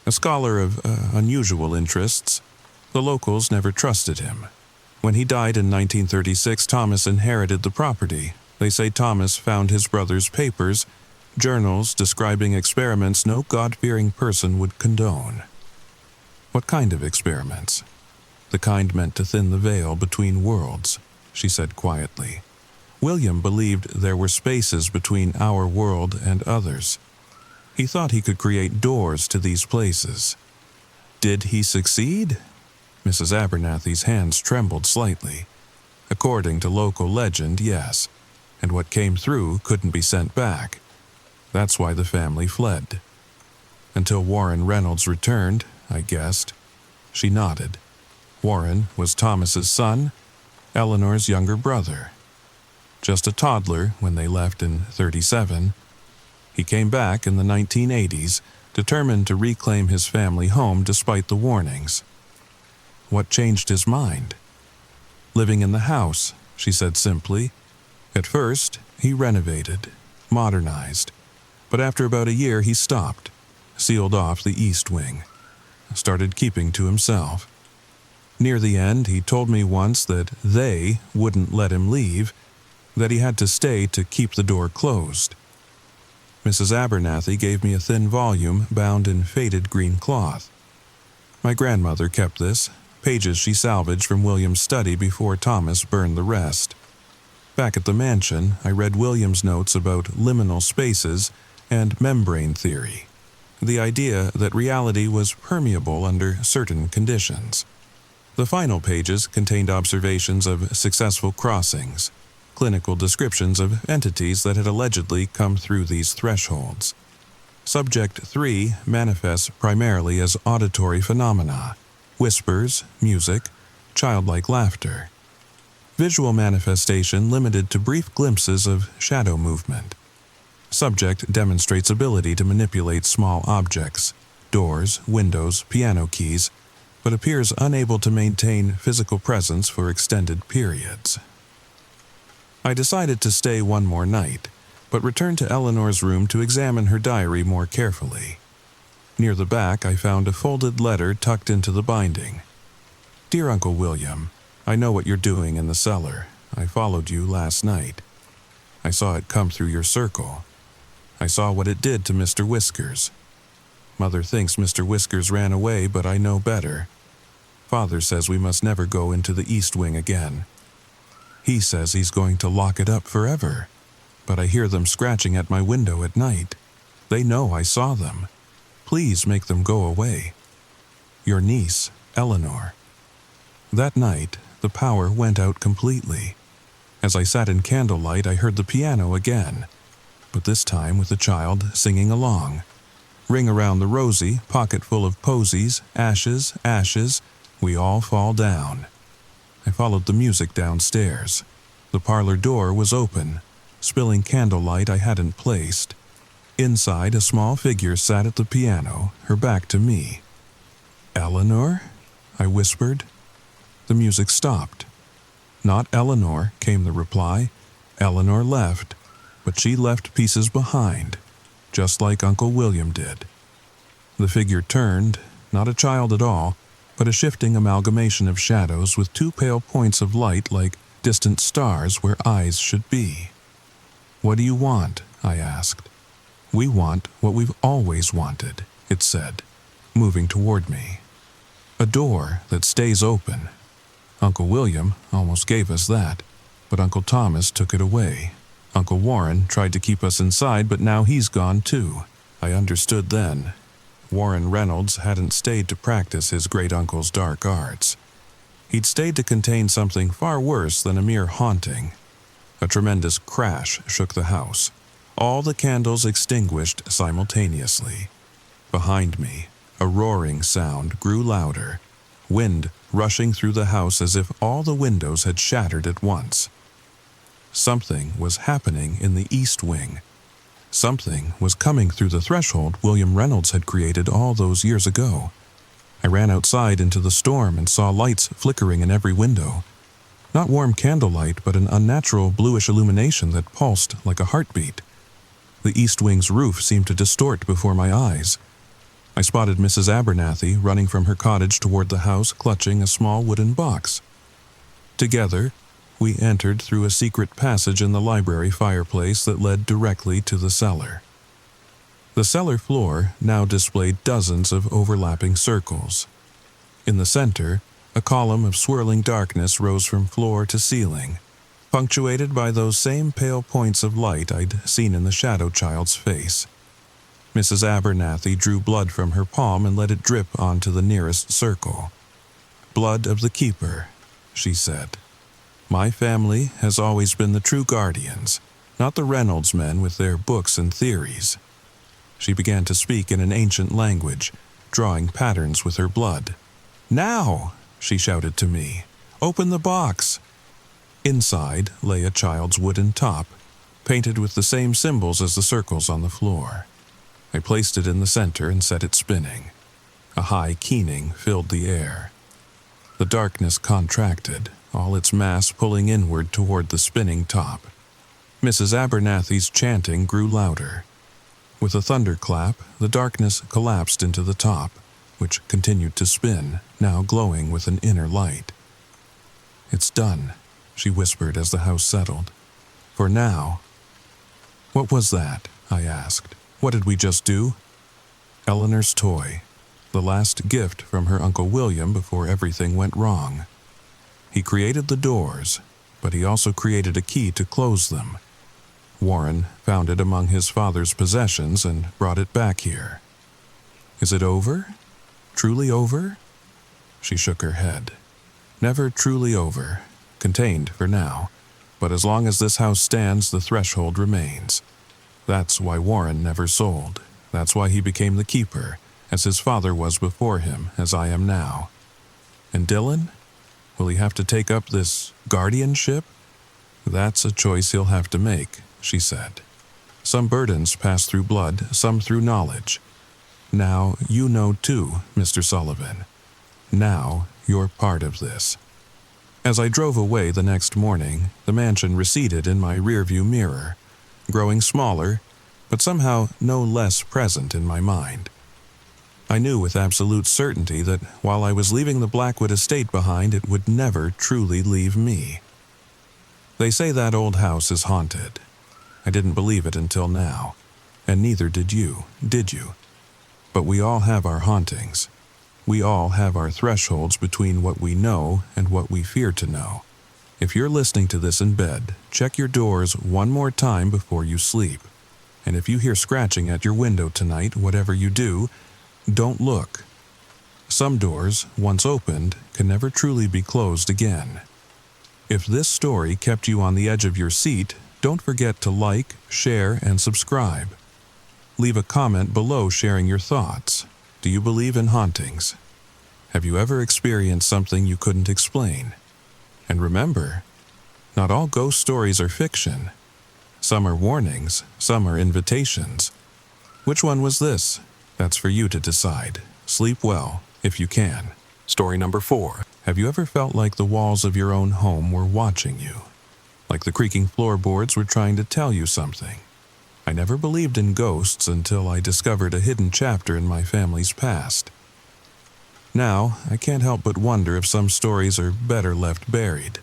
Speaker 1: "A scholar of unusual interests. The locals never trusted him. When he died in 1936, Thomas inherited the property. They say Thomas found his brother's papers, journals describing experiments no God-fearing person would condone." "What kind of experiments?" "The kind meant to thin the veil between worlds," she said quietly. "William believed there were spaces between our world and others. He thought he could create doors to these places." "Did he succeed?" Mrs. Abernathy's hands trembled slightly. "According to local legend, yes. And what came through couldn't be sent back. That's why the family fled." "Until Warren Reynolds returned," I guessed. She nodded. Warren was Thomas's son, Eleanor's younger brother. Just a toddler when they left in 1937. He came back in the 1980s, determined to reclaim his family home despite the warnings. "What changed his mind?" "Living in the house," she said simply. "At first, he renovated, modernized, but after about a year he stopped, sealed off the East Wing, started keeping to himself. Near the end, he told me once that they wouldn't let him leave, that he had to stay to keep the door closed." Mrs. Abernathy gave me a thin volume bound in faded green cloth. My grandmother kept this, pages she salvaged from William's study before Thomas burned the rest. Back at the mansion, I read William's notes about liminal spaces and membrane theory, the idea that reality was permeable under certain conditions. The final pages contained observations of successful crossings, clinical descriptions of entities that had allegedly come through these thresholds. Subject 3 manifests primarily as auditory phenomena, whispers, music, childlike laughter. Visual manifestation limited to brief glimpses of shadow movement. Subject demonstrates ability to manipulate small objects, doors, windows, piano keys, but appears unable to maintain physical presence for extended periods. I decided to stay one more night, but returned to Eleanor's room to examine her diary more carefully. Near the back, I found a folded letter tucked into the binding. "Dear Uncle William, I know what you're doing in the cellar. I followed you last night. I saw it come through your circle. I saw what it did to Mr. Whiskers. Mother thinks Mr. Whiskers ran away, but I know better. Father says we must never go into the East Wing again. He says he's going to lock it up forever, but I hear them scratching at my window at night. They know I saw them. Please make them go away. Your niece, Eleanor." That night, the power went out completely. As I sat in candlelight, I heard the piano again, but this time with the child singing along. "Ring around the rosy, pocket full of posies, ashes, ashes, we all fall down." I followed the music downstairs. The parlor door was open, spilling candlelight I hadn't placed. Inside, a small figure sat at the piano, her back to me. "Eleanor?" I whispered. The music stopped. "Not Eleanor," came the reply. "Eleanor left, but she left pieces behind, just like Uncle William did." The figure turned, not a child at all, but a shifting amalgamation of shadows with 2 pale points of light like distant stars where eyes should be. "What do you want?" I asked. "We want what we've always wanted," it said, moving toward me. "A door that stays open. Uncle William almost gave us that, but Uncle Thomas took it away. Uncle Warren tried to keep us inside, but now he's gone too," I understood then. Warren Reynolds hadn't stayed to practice his great-uncle's dark arts. He'd stayed to contain something far worse than a mere haunting. A tremendous crash shook the house. All the candles extinguished simultaneously. Behind me, a roaring sound grew louder, wind rushing through the house as if all the windows had shattered at once. Something was happening in the east wing. Something was coming through the threshold William Reynolds had created all those years ago. I ran outside into the storm and saw lights flickering in every window. Not warm candlelight, but an unnatural bluish illumination that pulsed like a heartbeat. The east wing's roof seemed to distort before my eyes. I spotted Mrs. Abernathy running from her cottage toward the house, clutching a small wooden box. Together, we entered through a secret passage in the library fireplace that led directly to the cellar. The cellar floor now displayed dozens of overlapping circles. In the center, a column of swirling darkness rose from floor to ceiling, punctuated by those same pale points of light I'd seen in the shadow child's face. Mrs. Abernathy drew blood from her palm and let it drip onto the nearest circle. "Blood of the keeper," she said. "My family has always been the true guardians, not the Reynolds men with their books and theories." She began to speak in an ancient language, drawing patterns with her blood. "Now!" she shouted to me. "Open the box!" Inside lay a child's wooden top, painted with the same symbols as the circles on the floor. I placed it in the center and set it spinning. A high keening filled the air. The darkness contracted, all its mass pulling inward toward the spinning top. Mrs. Abernathy's chanting grew louder. With a thunderclap, the darkness collapsed into the top, which continued to spin, now glowing with an inner light. "It's done," she whispered as the house settled. "For now." "What was that?" I asked. "What did we just do?" "Eleanor's toy, the last gift from her Uncle William before everything went wrong. He created the doors, but he also created a key to close them. Warren found it among his father's possessions and brought it back here. Is it over? Truly over?" She shook her head. "Never truly over. Contained for now. But as long as this house stands, the threshold remains. That's why Warren never sold. That's why he became the keeper, as his father was before him, as I am now. And Dylan? Will he have to take up this guardianship? That's a choice he'll have to make," she said. "Some burdens pass through blood, some through knowledge. Now you know too, Mr. Sullivan. Now you're part of this." As I drove away the next morning, the mansion receded in my rearview mirror, growing smaller, but somehow no less present in my mind. I knew with absolute certainty that while I was leaving the Blackwood estate behind, it would never truly leave me. They say that old house is haunted. I didn't believe it until now, and neither did you, did you? But we all have our hauntings. We all have our thresholds between what we know and what we fear to know. If you're listening to this in bed, check your doors one more time before you sleep. And if you hear scratching at your window tonight, whatever you do, don't look. Some doors, once opened, can never truly be closed again. If this story kept you on the edge of your seat, don't forget to like, share, and subscribe. Leave a comment below sharing your thoughts. Do you believe in hauntings? Have you ever experienced something you couldn't explain? And remember, not all ghost stories are fiction. Some are warnings, some are invitations. Which one was this? That's for you to decide. Sleep well, if you can. Story number 4. Have you ever felt like the walls of your own home were watching you? Like the creaking floorboards were trying to tell you something? I never believed in ghosts until I discovered a hidden chapter in my family's past. Now, I can't help but wonder if some stories are better left buried.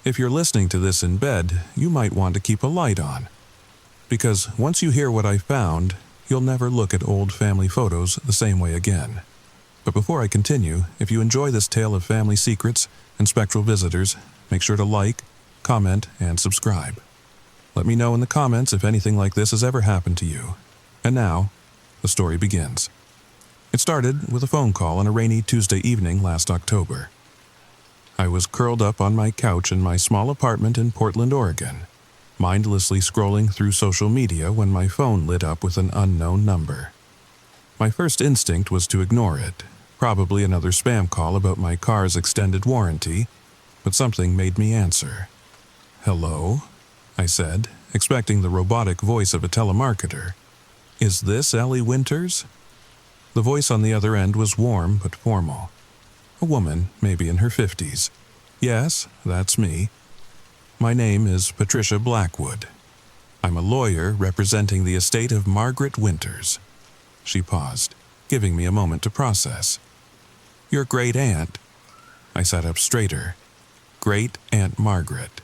Speaker 1: If you're listening to this in bed, you might want to keep a light on. Because once you hear what I found, you'll never look at old family photos the same way again. But before I continue, if you enjoy this tale of family secrets and spectral visitors, make sure to like, comment, and subscribe. Let me know in the comments if anything like this has ever happened to you. And now, The story begins. It started with a phone call on a rainy Tuesday evening last October. I was curled up on my couch in my small apartment in Portland, Oregon, mindlessly scrolling through social media when my phone lit up with an unknown number. My first instinct was to ignore it, probably another spam call about my car's extended warranty, but something made me answer. "Hello?" I said, expecting the robotic voice of a telemarketer. "Is this Ellie Winters?" The voice on the other end was warm but formal. A woman, maybe in her 50s. "Yes, that's me. My name is Patricia Blackwood. I'm a lawyer representing the estate of Margaret Winters." She paused, giving me a moment to process. "Your great-aunt?" I sat up straighter. Great-Aunt Margaret.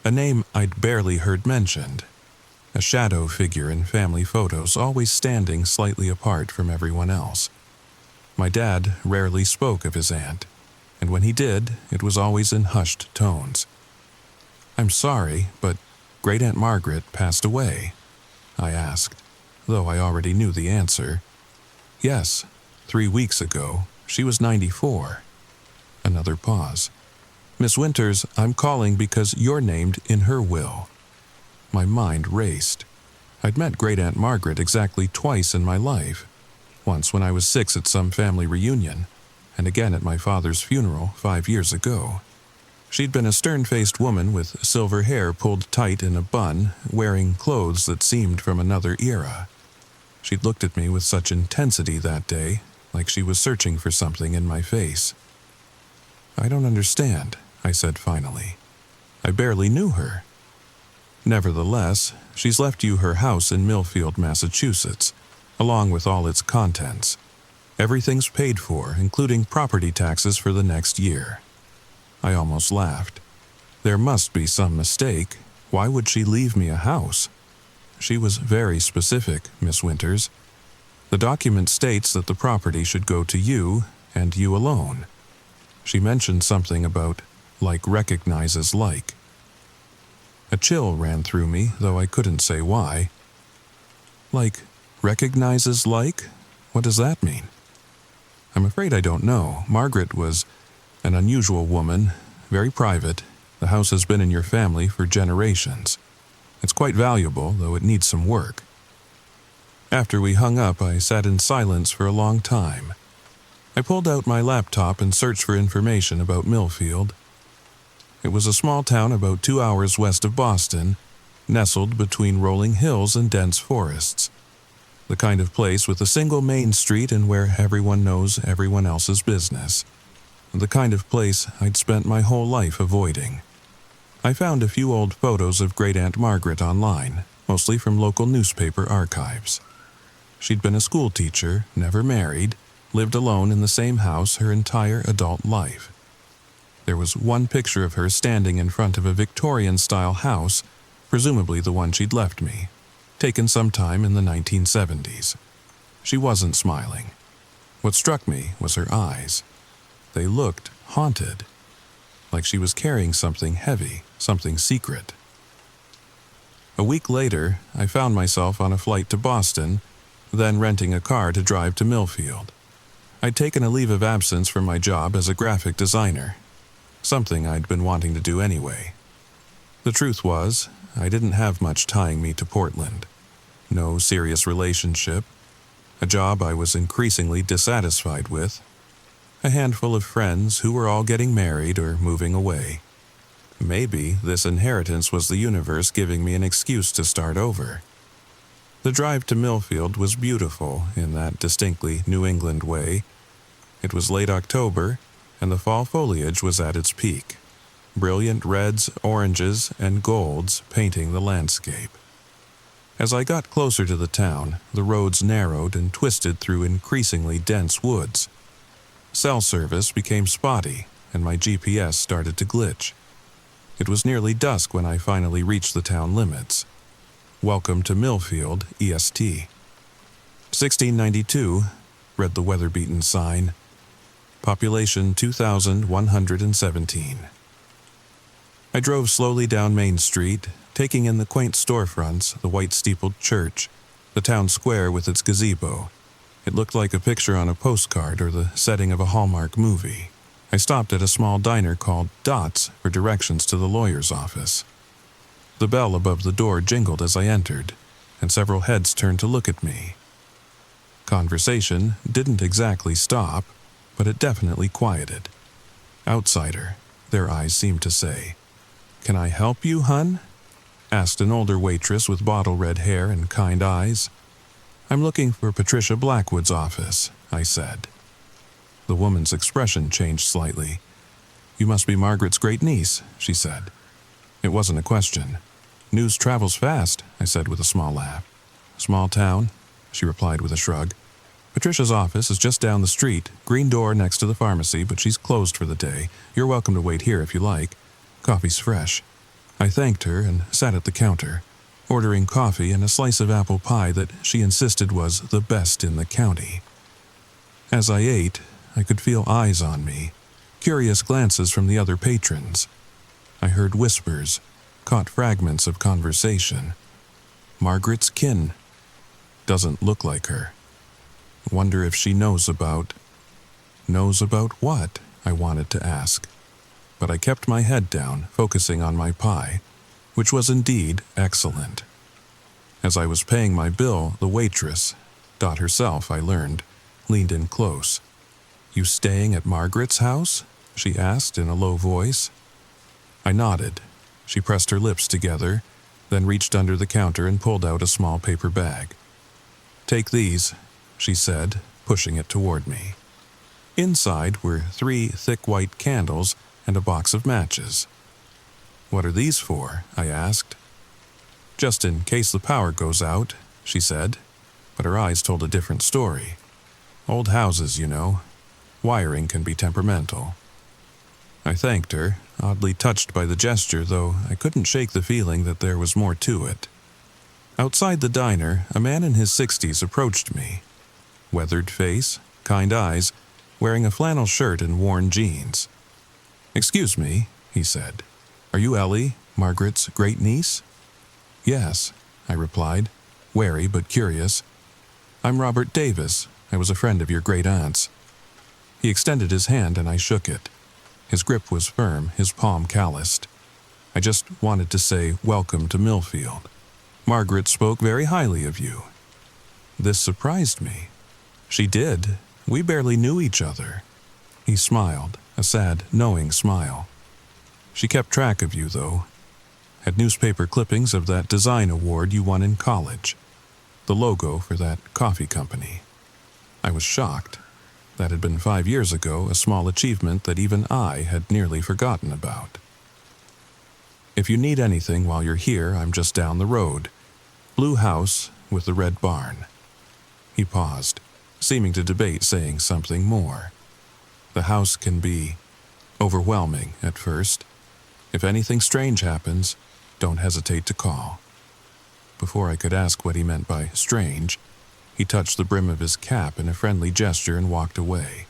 Speaker 1: A name I'd barely heard mentioned. A shadow figure in family photos, always standing slightly apart from everyone else. My dad rarely spoke of his aunt, and when he did, it was always in hushed tones. "I'm sorry, but Great-Aunt Margaret passed away?" I asked, though I already knew the answer. "Yes, 3 weeks ago. She was 94. Another pause. "Miss Winters, I'm calling because you're named in her will." My mind raced. I'd met Great-Aunt Margaret exactly twice in my life. Once when I was 6 at some family reunion, and again at my father's funeral 5 years ago. She'd been a stern-faced woman with silver hair pulled tight in a bun, wearing clothes that seemed from another era. She'd looked at me with such intensity that day, like she was searching for something in my face. "I don't understand," I said finally. "I barely knew her." "Nevertheless, she's left you her house in Millfield, Massachusetts, along with all its contents. Everything's paid for, including property taxes for the next year." I almost laughed. There must be some mistake. Why would she leave me a house? She was very specific, Miss Winters. The document states that the property should go to you, and you alone. She mentioned something about like recognizes like. A chill ran through me, though I couldn't say why. Like recognizes like? What does that mean? I'm afraid I don't know. Margaret was an unusual woman, very private. The house has been in your family for generations. It's quite valuable, though it needs some work. After we hung up, I sat in silence for a long time. I pulled out my laptop and searched for information about Millfield. It was a small town about 2 hours west of Boston, nestled between rolling hills and dense forests. The kind of place with a single main street and where everyone knows everyone else's business. The kind of place I'd spent my whole life avoiding. I found a few old photos of Great-Aunt Margaret online, mostly from local newspaper archives. She'd been a school teacher, never married, lived alone in the same house her entire adult life. There was one picture of her standing in front of a Victorian-style house, presumably the one she'd left me, taken sometime in the 1970s. She wasn't smiling. What struck me was her eyes. They looked haunted, like she was carrying something heavy, something secret. A week later, I found myself on a flight to Boston, then renting a car to drive to Millfield. I'd taken a leave of absence from my job as a graphic designer, something I'd been wanting to do anyway. The truth was, I didn't have much tying me to Portland. No serious relationship, a job I was increasingly dissatisfied with, a handful of friends who were all getting married or moving away. Maybe this inheritance was the universe giving me an excuse to start over. The drive to Millfield was beautiful in that distinctly New England way. It was late October, and the fall foliage was at its peak. Brilliant reds, oranges, and golds painting the landscape. As I got closer to the town, the roads narrowed and twisted through increasingly dense woods. Cell service became spotty, and my GPS started to glitch. It was nearly dusk when I finally reached the town limits. "Welcome to Millfield, EST." 1692, read the weather-beaten sign. Population 2,117. I drove slowly down Main Street, taking in the quaint storefronts, the white-steepled church, The town square with its gazebo. It looked like a picture on a postcard or the setting of a Hallmark movie. I stopped at a small diner called Dots for directions to the lawyer's office. The bell above the door jingled as I entered, and several heads turned to look at me. Conversation didn't exactly stop, but it definitely quieted. "Outsider," their eyes seemed to say. "Can I help you, hun?" asked an older waitress with bottle-red hair and kind eyes. "I'm looking for Patricia Blackwood's office," I said. The woman's expression changed slightly. "You must be Margaret's great-niece," she said. It wasn't a question. "News travels fast," I said with a small laugh. "Small town," she replied with a shrug. "Patricia's office is just down the street, green door next to the pharmacy, but she's closed for the day. You're welcome to wait here if you like. Coffee's fresh." I thanked her and sat at the counter, ordering coffee and a slice of apple pie that she insisted was the best in the county. As I ate, I could feel eyes on me, curious glances from the other patrons. I heard whispers, caught fragments of conversation. "Margaret's kin. Doesn't look like her. Wonder if she knows about..." Knows about what? I wanted to ask. But I kept my head down, focusing on my pie, which was indeed excellent. As I was paying my bill, the waitress, Dot herself, I learned, leaned in close. "You staying at Margaret's house?" she asked in a low voice. I nodded. She pressed her lips together, then reached under the counter and pulled out a small paper bag. "Take these," she said, pushing it toward me. Inside were 3 thick white candles and a box of matches. "What are these for?" I asked. "Just in case the power goes out," she said, but her eyes told a different story. "Old houses, you know. Wiring can be temperamental." I thanked her, oddly touched by the gesture, though I couldn't shake the feeling that there was more to it. Outside the diner, a man in his 60s approached me. Weathered face, kind eyes, wearing a flannel shirt and worn jeans. "Excuse me," he said. "Are you Ellie, Margaret's great-niece?" "Yes," I replied, wary but curious. "I'm Robert Davis. I was a friend of your great-aunt's." He extended his hand and I shook it. His grip was firm, his palm calloused. I just wanted to say, "Welcome to Millfield. Margaret spoke very highly of you." This surprised me. She did. We barely knew each other. He smiled, a sad, knowing smile. "She kept track of you, though. Had newspaper clippings of that design award you won in college. The logo for that coffee company." I was shocked. That had been 5 years ago, a small achievement that even I had nearly forgotten about. "If you need anything while you're here, I'm just down the road. Blue house with the red barn." He paused, seeming to debate saying something more. "The house can be overwhelming at first. If anything strange happens, don't hesitate to call." Before I could ask what he meant by strange, he touched the brim of his cap in a friendly gesture and walked away.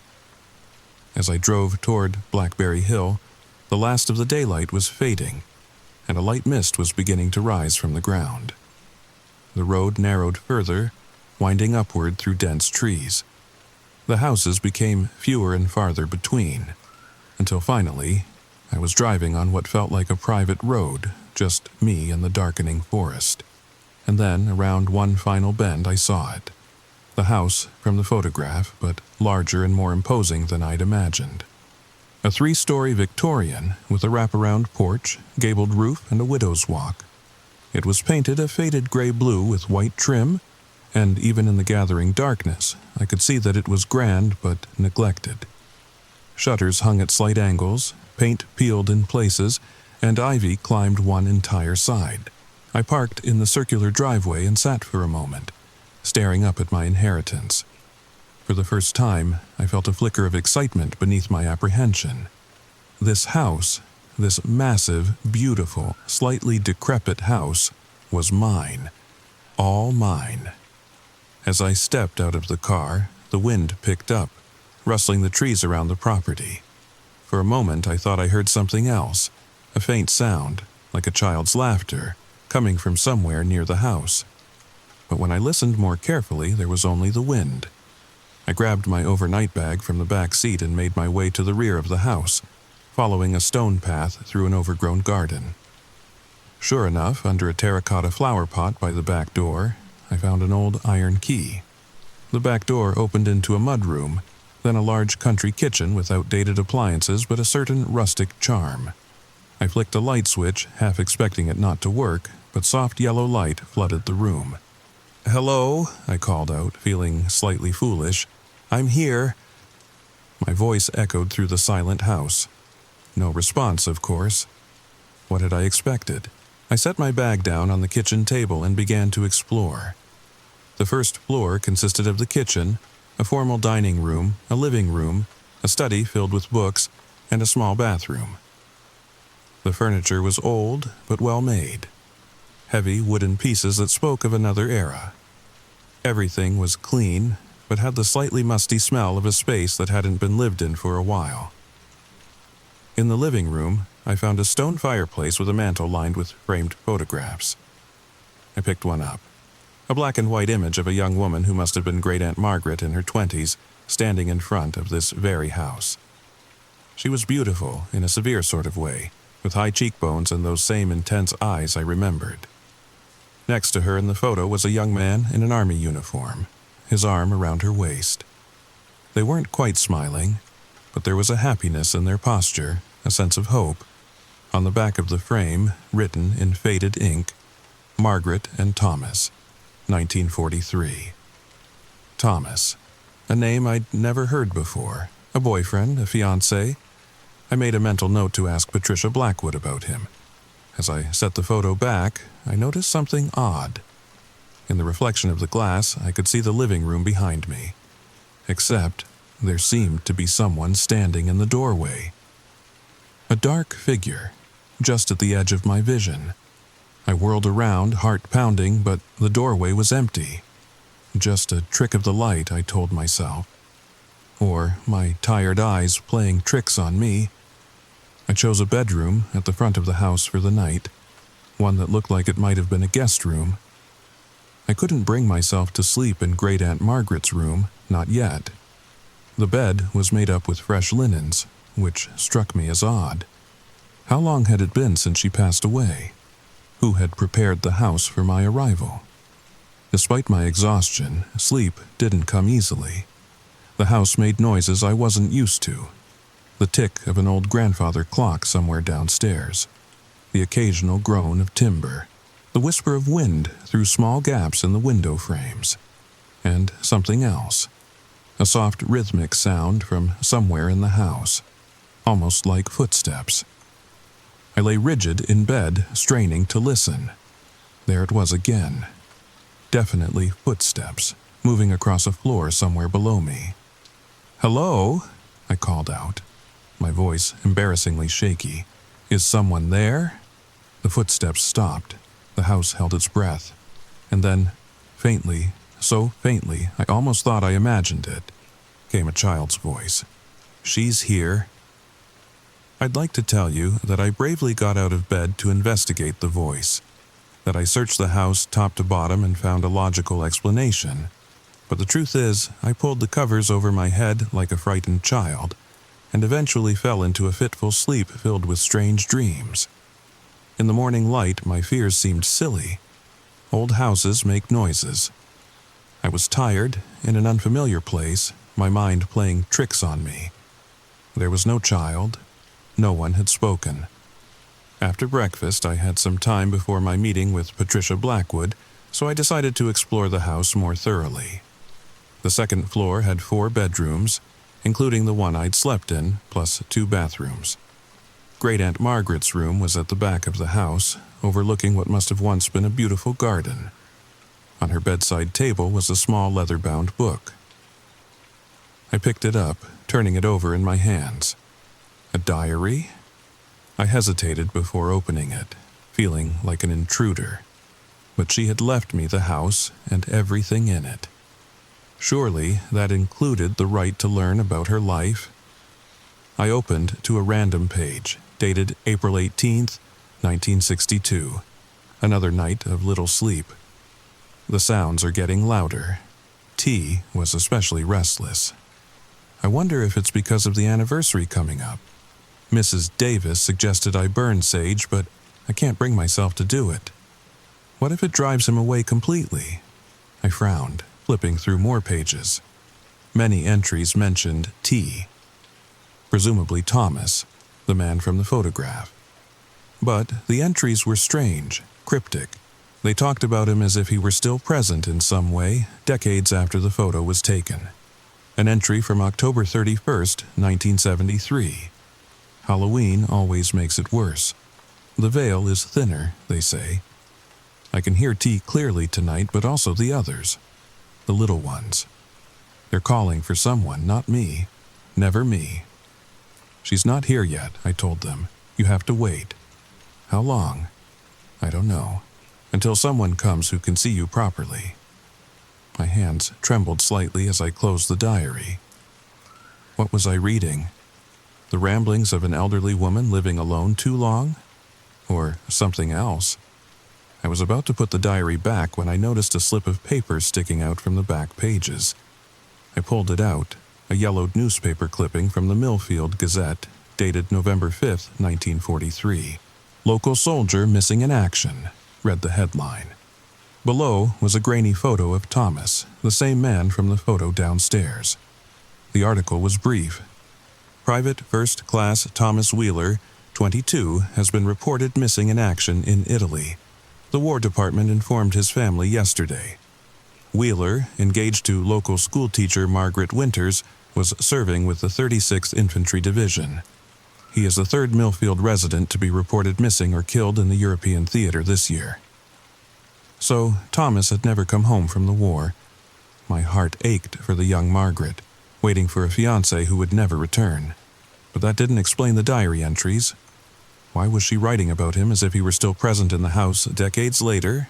Speaker 1: As I drove toward Blackberry Hill, the last of the daylight was fading, and a light mist was beginning to rise from the ground. The road narrowed further, winding upward through dense trees. The houses became fewer and farther between, until finally, I was driving on what felt like a private road, just me and the darkening forest. And then, around one final bend, I saw it. The house from the photograph, but larger and more imposing than I'd imagined. A 3-story Victorian with a wraparound porch, gabled roof, and a widow's walk. It was painted a faded gray-blue with white trim, and even in the gathering darkness, I could see that it was grand but neglected. Shutters hung at slight angles, paint peeled in places, and ivy climbed one entire side. I parked in the circular driveway and sat for a moment, staring up at my inheritance. For the first time, I felt a flicker of excitement beneath my apprehension. This house, this massive, beautiful, slightly decrepit house, was mine. All mine. As I stepped out of the car, the wind picked up, rustling the trees around the property. For a moment, I thought I heard something else, a faint sound, like a child's laughter, coming from somewhere near the house. but when I listened more carefully, there was only the wind. I grabbed my overnight bag from the back seat and made my way to the rear of the house, following a stone path through an overgrown garden. Sure enough, under a terracotta flower pot by the back door, I found an old iron key. The back door opened into a mudroom, then a large country kitchen with outdated appliances but a certain rustic charm. I flicked a light switch, half expecting it not to work, but soft yellow light flooded the room. "Hello," I called out, feeling slightly foolish. "I'm here." My voice echoed through the silent house. No response, of course. What had I expected? I set my bag down on the kitchen table and began to explore. The first floor consisted of the kitchen, a formal dining room, a living room, a study filled with books, and a small bathroom. The furniture was old but well made. Heavy wooden pieces that spoke of another era. Everything was clean, but had the slightly musty smell of a space that hadn't been lived in for a while. In the living room, I found a stone fireplace with a mantel lined with framed photographs. I picked one up. A black and white image of a young woman who must have been Great-Aunt Margaret in her 20s, standing in front of this very house. She was beautiful in a severe sort of way, with high cheekbones and those same intense eyes I remembered. Next to her in the photo was a young man in an army uniform, his arm around her waist. They weren't quite smiling, but there was a happiness in their posture, a sense of hope. On the back of the frame, written in faded ink, "Margaret and Thomas, 1943. Thomas, a name I'd never heard before. A boyfriend, a fiancé. I made a mental note to ask Patricia Blackwood about him. As I set the photo back, I noticed something odd. In the reflection of the glass, I could see the living room behind me. Except, there seemed to be someone standing in the doorway. A dark figure, just at the edge of my vision. I whirled around, heart pounding, but the doorway was empty. Just a trick of the light, I told myself. Or my tired eyes playing tricks on me. I chose a bedroom at the front of the house for the night, one that looked like it might have been a guest room. I couldn't bring myself to sleep in Great-Aunt Margaret's room, not yet. The bed was made up with fresh linens, which struck me as odd. How long had it been since she passed away? Who had prepared the house for my arrival? Despite my exhaustion, sleep didn't come easily. The house made noises I wasn't used to. The tick of an old grandfather clock somewhere downstairs. The occasional groan of timber. The whisper of wind through small gaps in the window frames. And something else. A soft rhythmic sound from somewhere in the house. Almost like footsteps. I lay rigid in bed, straining to listen. There it was again. Definitely footsteps, moving across a floor somewhere below me. "Hello?" I called out, my voice embarrassingly shaky. "Is someone there?" The footsteps stopped. The house held its breath. And then, faintly, so faintly I almost thought I imagined it, came a child's voice. "She's here." I'd like to tell you that I bravely got out of bed to investigate the voice, that I searched the house top to bottom and found a logical explanation. But the truth is, I pulled the covers over my head like a frightened child, and eventually fell into a fitful sleep filled with strange dreams. In the morning light, my fears seemed silly. Old houses make noises. I was tired, in an unfamiliar place, my mind playing tricks on me. There was no child. No one had spoken. After breakfast, I had some time before my meeting with Patricia Blackwood, so I decided to explore the house more thoroughly. The second floor had 4 bedrooms, including the one I'd slept in, plus 2 bathrooms. Great-Aunt Margaret's room was at the back of the house, overlooking what must have once been a beautiful garden. On her bedside table was a small leather-bound book. I picked it up, turning it over in my hands. A diary? I hesitated before opening it, feeling like an intruder. But she had left me the house and everything in it. Surely that included the right to learn about her life. I opened to a random page, dated April 18th, 1962. Another night of little sleep. The sounds are getting louder. T was especially restless. I wonder if it's because of the anniversary coming up. Mrs. Davis suggested I burn sage, but I can't bring myself to do it. What if it drives him away completely? I frowned, flipping through more pages. Many entries mentioned T. Presumably Thomas, the man from the photograph. But the entries were strange, cryptic. They talked about him as if he were still present in some way, decades after the photo was taken. An entry from October 31st, 1973. Halloween always makes it worse. The veil is thinner, they say. I can hear T clearly tonight, but also the others. The little ones. They're calling for someone, not me. Never me. She's not here yet, I told them. You have to wait. How long? I don't know. Until someone comes who can see you properly. My hands trembled slightly as I closed the diary. What was I reading? The ramblings of an elderly woman living alone too long? Or something else? I was about to put the diary back when I noticed a slip of paper sticking out from the back pages. I pulled it out, a yellowed newspaper clipping from the Millfield Gazette, dated November 5th, 1943. "Local soldier missing in action," read the headline. Below was a grainy photo of Thomas, the same man from the photo downstairs. The article was brief. Private First Class Thomas Wheeler, 22, has been reported missing in action in Italy. The War Department informed his family yesterday. Wheeler, engaged to local schoolteacher Margaret Winters, was serving with the 36th Infantry Division. He is the third Millfield resident to be reported missing or killed in the European theater this year. So, Thomas had never come home from the war. My heart ached for the young Margaret, waiting for a fiancé who would never return. But that didn't explain the diary entries. Why was she writing about him as if he were still present in the house decades later?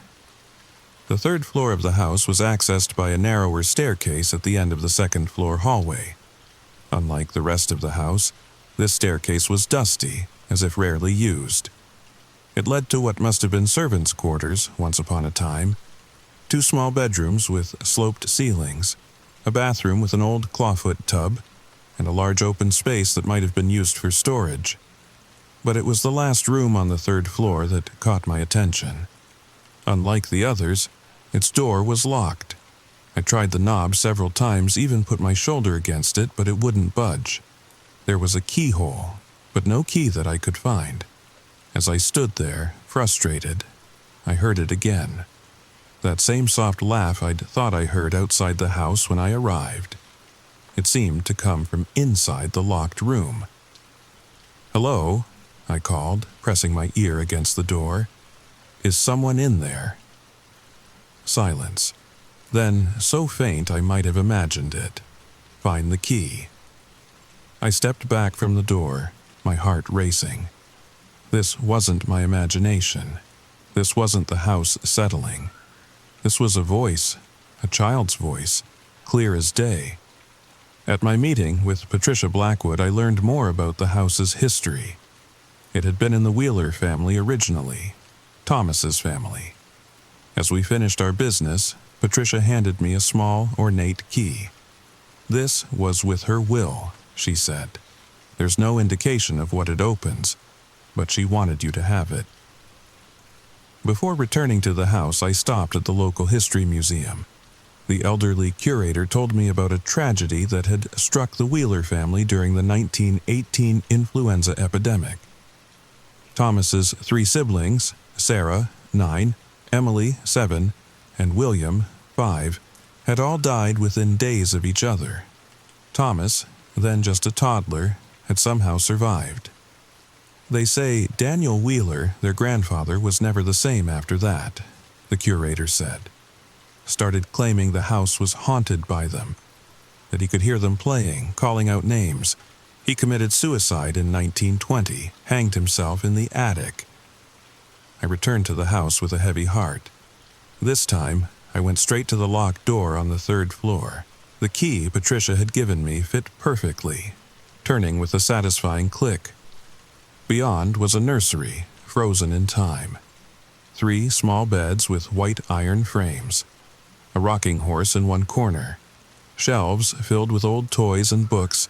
Speaker 1: The third floor of the house was accessed by a narrower staircase at the end of the second-floor hallway. Unlike the rest of the house, this staircase was dusty, as if rarely used. It led to what must have been servants' quarters once upon a time. 2 small bedrooms with sloped ceilings, a bathroom with an old clawfoot tub, and a large open space that might have been used for storage. But it was the last room on the third floor that caught my attention. Unlike the others, its door was locked. I tried the knob several times, even put my shoulder against it, but it wouldn't budge. There was a keyhole, but no key that I could find. As I stood there, frustrated, I heard it again. That same soft laugh I'd thought I heard outside the house when I arrived. It seemed to come from inside the locked room. "Hello?" I called, pressing my ear against the door. "Is someone in there?" Silence. Then, so faint I might have imagined it. Find the key. I stepped back from the door, my heart racing. This wasn't my imagination. This wasn't the house settling. This was a voice, a child's voice, clear as day. At my meeting with Patricia Blackwood, I learned more about the house's history. It had been in the Wheeler family originally, Thomas's family. As we finished our business, Patricia handed me a small, ornate key. "This was with her will," she said. "There's no indication of what it opens, but she wanted you to have it." Before returning to the house, I stopped at the local history museum. The elderly curator told me about a tragedy that had struck the Wheeler family during the 1918 influenza epidemic. Thomas's 3 siblings, Sarah, 9, Emily, 7, and William, 5, had all died within days of each other. Thomas, then just a toddler, had somehow survived. They say Daniel Wheeler, their grandfather, was never the same after that, the curator said. Started claiming the house was haunted by them, that he could hear them playing, calling out names. He committed suicide in 1920, hanged himself in the attic. I returned to the house with a heavy heart. This time, I went straight to the locked door on the 3rd floor. The key Patricia had given me fit perfectly, turning with a satisfying click. Beyond was a nursery, frozen in time. 3 small beds with white iron frames. a rocking horse in one corner, shelves filled with old toys and books,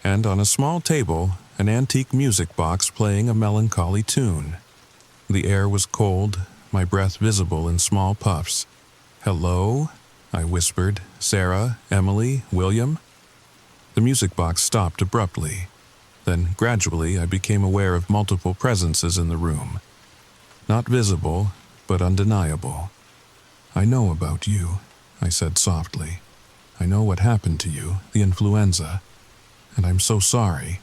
Speaker 1: and on a small table, an antique music box playing a melancholy tune. The air was cold, my breath visible in small puffs. "Hello?" I whispered. "Sarah, Emily, William?" The music box stopped abruptly. Then, gradually, I became aware of multiple presences in the room. Not visible, but undeniable. "I know about you," I said softly. "I know what happened to you, the influenza, and I'm so sorry."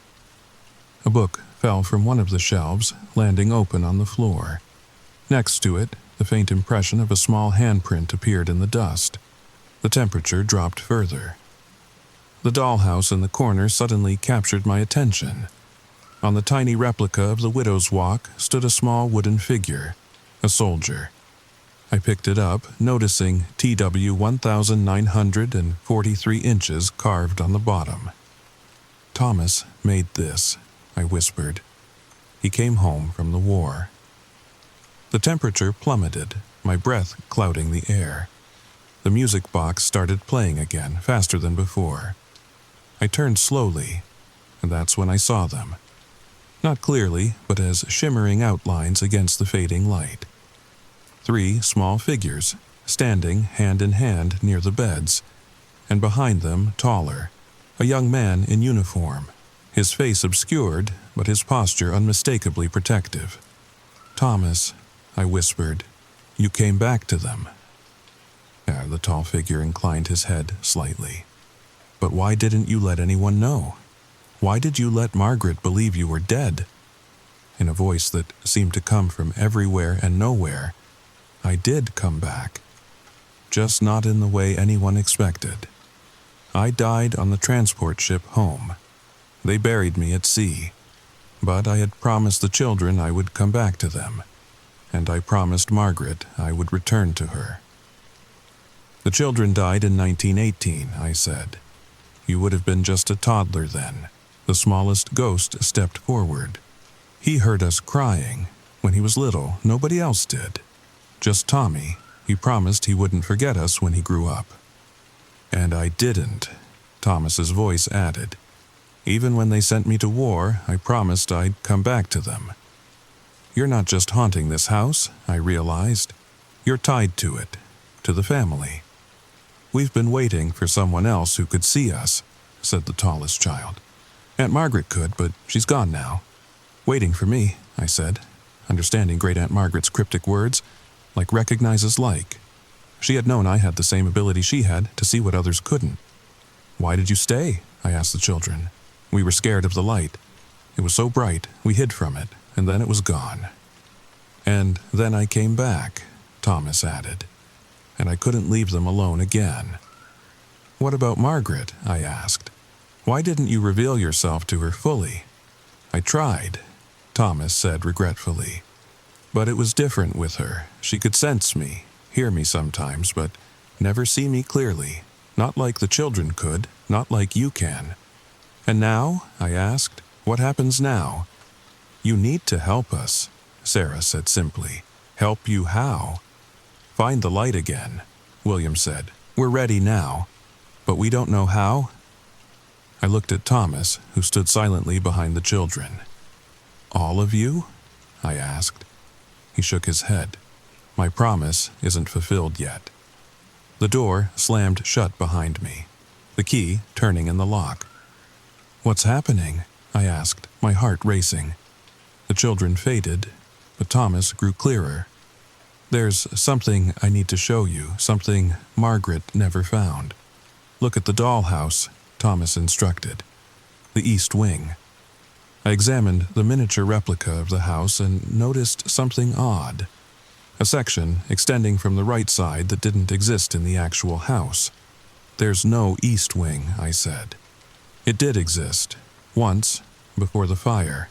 Speaker 1: A book fell from one of the shelves, landing open on the floor. Next to it, the faint impression of a small handprint appeared in the dust. The temperature dropped further. The dollhouse in the corner suddenly captured my attention. On the tiny replica of the widow's walk stood a small wooden figure, a soldier. I picked it up, noticing TW 1943 inches carved on the bottom. "Thomas made this," I whispered. "He came home from the war." The temperature plummeted, my breath clouding the air. The music box started playing again, faster than before. I turned slowly, and that's when I saw them. Not clearly, but as shimmering outlines against the fading light. 3 small figures, standing hand in hand near the beds, and behind them, taller, a young man in uniform, his face obscured, but his posture unmistakably protective. "Thomas," I whispered, "you came back to them." The tall figure inclined his head slightly. "But why didn't you let anyone know? Why did you let Margaret believe you were dead?" In a voice that seemed to come from everywhere and nowhere, "I did come back. Just not in the way anyone expected. I died on the transport ship home. They buried me at sea. But I had promised the children I would come back to them. And I promised Margaret I would return to her." "The children died in 1918, I said. "You would have been just a toddler then." The smallest ghost stepped forward. "He heard us crying. When he was little, nobody else did. Just Tommy. He promised he wouldn't forget us when he grew up." "And I didn't," Thomas's voice added. "Even when they sent me to war, I promised I'd come back to them." "You're not just haunting this house," I realized. "You're tied to it, to the family." "We've been waiting for someone else who could see us," said the tallest child. "Aunt Margaret could, but she's gone now." "Waiting for me," I said, understanding Great Aunt Margaret's cryptic words, like recognizes like. She had known I had the same ability she had to see what others couldn't. "Why did you stay?" I asked the children. "We were scared of the light. It was so bright, we hid from it, and then it was gone." "And then I came back," Thomas added, "and I couldn't leave them alone again." "What about Margaret?" I asked. "Why didn't you reveal yourself to her fully?" "I tried," Thomas said regretfully. "But it was different with her. She could sense me, hear me sometimes, but never see me clearly. Not like the children could, not like you can." "And now?" I asked. "What happens now?" "You need to help us," Sarah said simply. "Help you how?" "Find the light again," William said. "We're ready now. But we don't know how." I looked at Thomas, who stood silently behind the children. "All of you?" I asked. He shook his head. "My promise isn't fulfilled yet." The door slammed shut behind me, the key turning in the lock. "What's happening?" I asked, my heart racing. The children faded, but Thomas grew clearer. "There's something I need to show you, something Margaret never found." "Look at the dollhouse," Thomas instructed. "The east wing." I examined the miniature replica of the house and noticed something odd. A section extending from the right side that didn't exist in the actual house. "There's no east wing," I said. "It did exist, once, before the fire."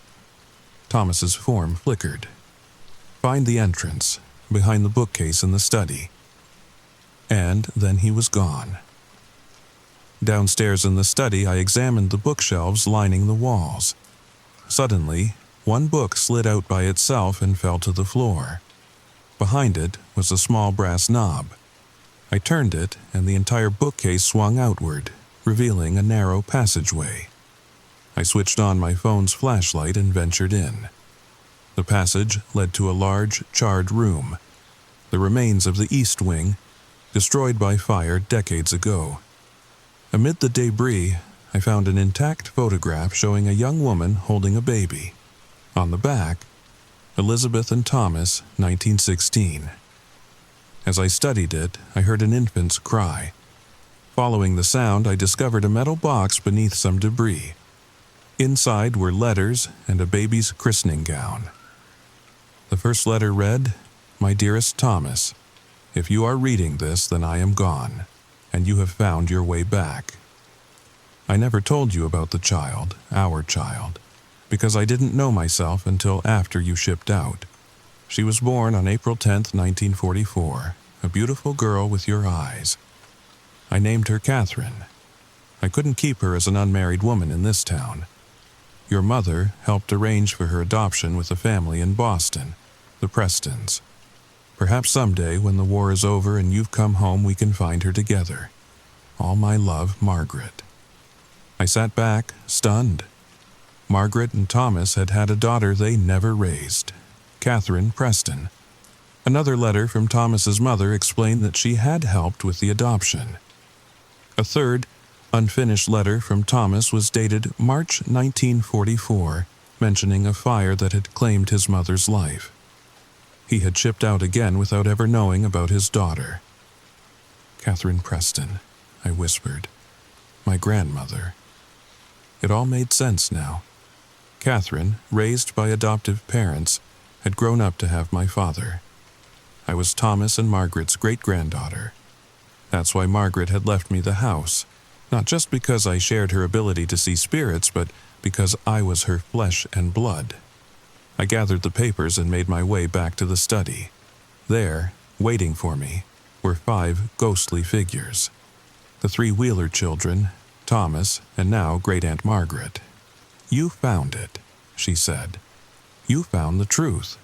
Speaker 1: Thomas's form flickered. "Find the entrance, behind the bookcase in the study." And then he was gone. Downstairs in the study, I examined the bookshelves lining the walls. Suddenly, one book slid out by itself and fell to the floor. Behind it was a small brass knob. I turned it, and the entire bookcase swung outward, revealing a narrow passageway. I switched on my phone's flashlight and ventured in. The passage led to a large, charred room, the remains of the east wing, destroyed by fire decades ago. Amid the debris, I found an intact photograph showing a young woman holding a baby. On the back, Elizabeth and Thomas, 1916. As I studied it, I heard an infant's cry. Following the sound, I discovered a metal box beneath some debris. Inside were letters and a baby's christening gown. The first letter read, "My dearest Thomas, if you are reading this, then I am gone, and you have found your way back." I never told you about the child, our child, because I didn't know myself until after you shipped out. She was born on April 10th, 1944, a beautiful girl with your eyes. I named her Catherine. I couldn't keep her as an unmarried woman in this town. Your mother helped arrange for her adoption with a family in Boston, the Prestons. Perhaps someday, when the war is over and you've come home, we can find her together. All my love, Margaret. I sat back, stunned. Margaret and Thomas had had a daughter they never raised, Catherine Preston. Another letter from Thomas's mother explained that she had helped with the adoption. A third, unfinished letter from Thomas was dated March 1944, mentioning a fire that had claimed his mother's life. He had shipped out again without ever knowing about his daughter. Catherine Preston, I whispered. My grandmother. It all made sense now. Catherine, raised by adoptive parents, had grown up to have my father. I was Thomas and Margaret's great-granddaughter. That's why Margaret had left me the house, not just because I shared her ability to see spirits, but because I was her flesh and blood. I gathered the papers and made my way back to the study. There, waiting for me, were 5 ghostly figures. The 3 Wheeler children, Thomas, and now Great-Aunt Margaret. You found it, she said. You found the truth.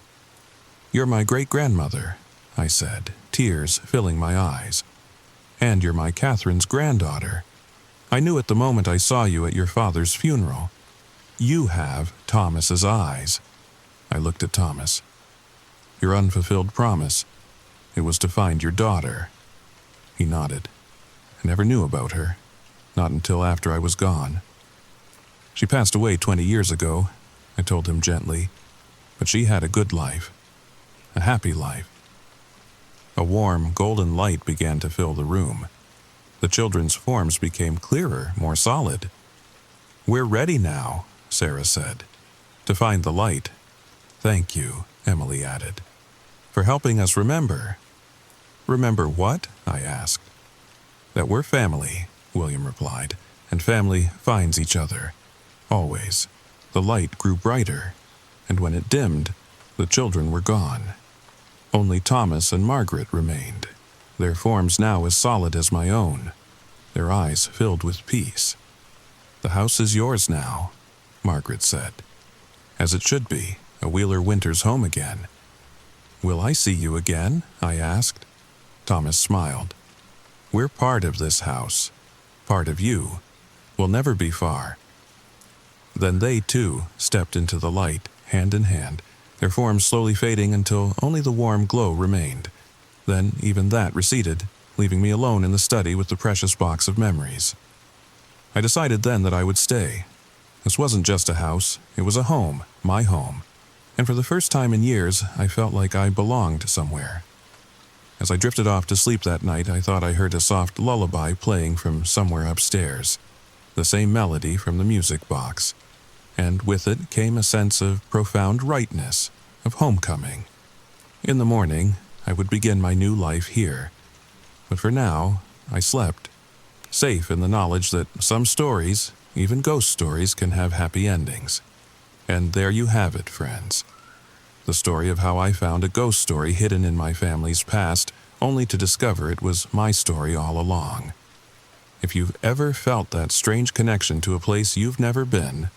Speaker 1: You're my great-grandmother, I said, tears filling my eyes. And you're my Catherine's granddaughter. I knew at the moment I saw you at your father's funeral. You have Thomas's eyes. I looked at Thomas. Your unfulfilled promise. It was to find your daughter. He nodded. I never knew about her. Not until after I was gone. She passed away 20 years ago, I told him gently, but she had a good life. A happy life. A warm, golden light began to fill the room. The children's forms became clearer, more solid. We're ready now, Sarah said, to find the light. Thank you, Emily added, for helping us remember. Remember what? I asked. That we're family, William replied, and family finds each other. Always. The light grew brighter, and when it dimmed, the children were gone. Only Thomas and Margaret remained, their forms now as solid as my own, their eyes filled with peace. The house is yours now, Margaret said. As it should be, a Wheeler Winters home again. Will I see you again? I asked. Thomas smiled. We're part of this house. Part of you. We'll never be far. Then they, too, stepped into the light, hand in hand, their forms slowly fading until only the warm glow remained. Then even that receded, leaving me alone in the study with the precious box of memories. I decided then that I would stay. This wasn't just a house, it was a home, my home. And for the first time in years, I felt like I belonged somewhere. As I drifted off to sleep that night, I thought I heard a soft lullaby playing from somewhere upstairs, the same melody from the music box. And with it came a sense of profound rightness, of homecoming. In the morning, I would begin my new life here. But for now, I slept, safe in the knowledge that some stories, even ghost stories, can have happy endings. And there you have it, friends. The story of how I found a ghost story hidden in my family's past, only to discover it was my story all along. If you've ever felt that strange connection to a place you've never been,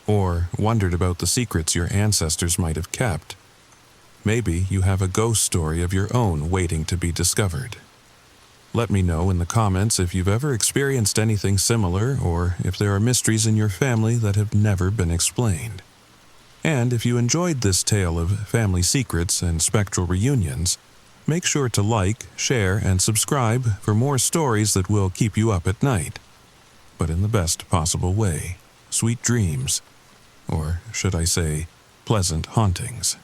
Speaker 1: or wondered about the secrets your ancestors might have kept, maybe you have a ghost story of your own waiting to be discovered. Let me know in the comments if you've ever experienced anything similar or if there are mysteries in your family that have never been explained. And if you enjoyed this tale of family secrets and spectral reunions, make sure to like, share, and subscribe for more stories that will keep you up at night. But in the best possible way. Sweet dreams. Or should I say, pleasant hauntings.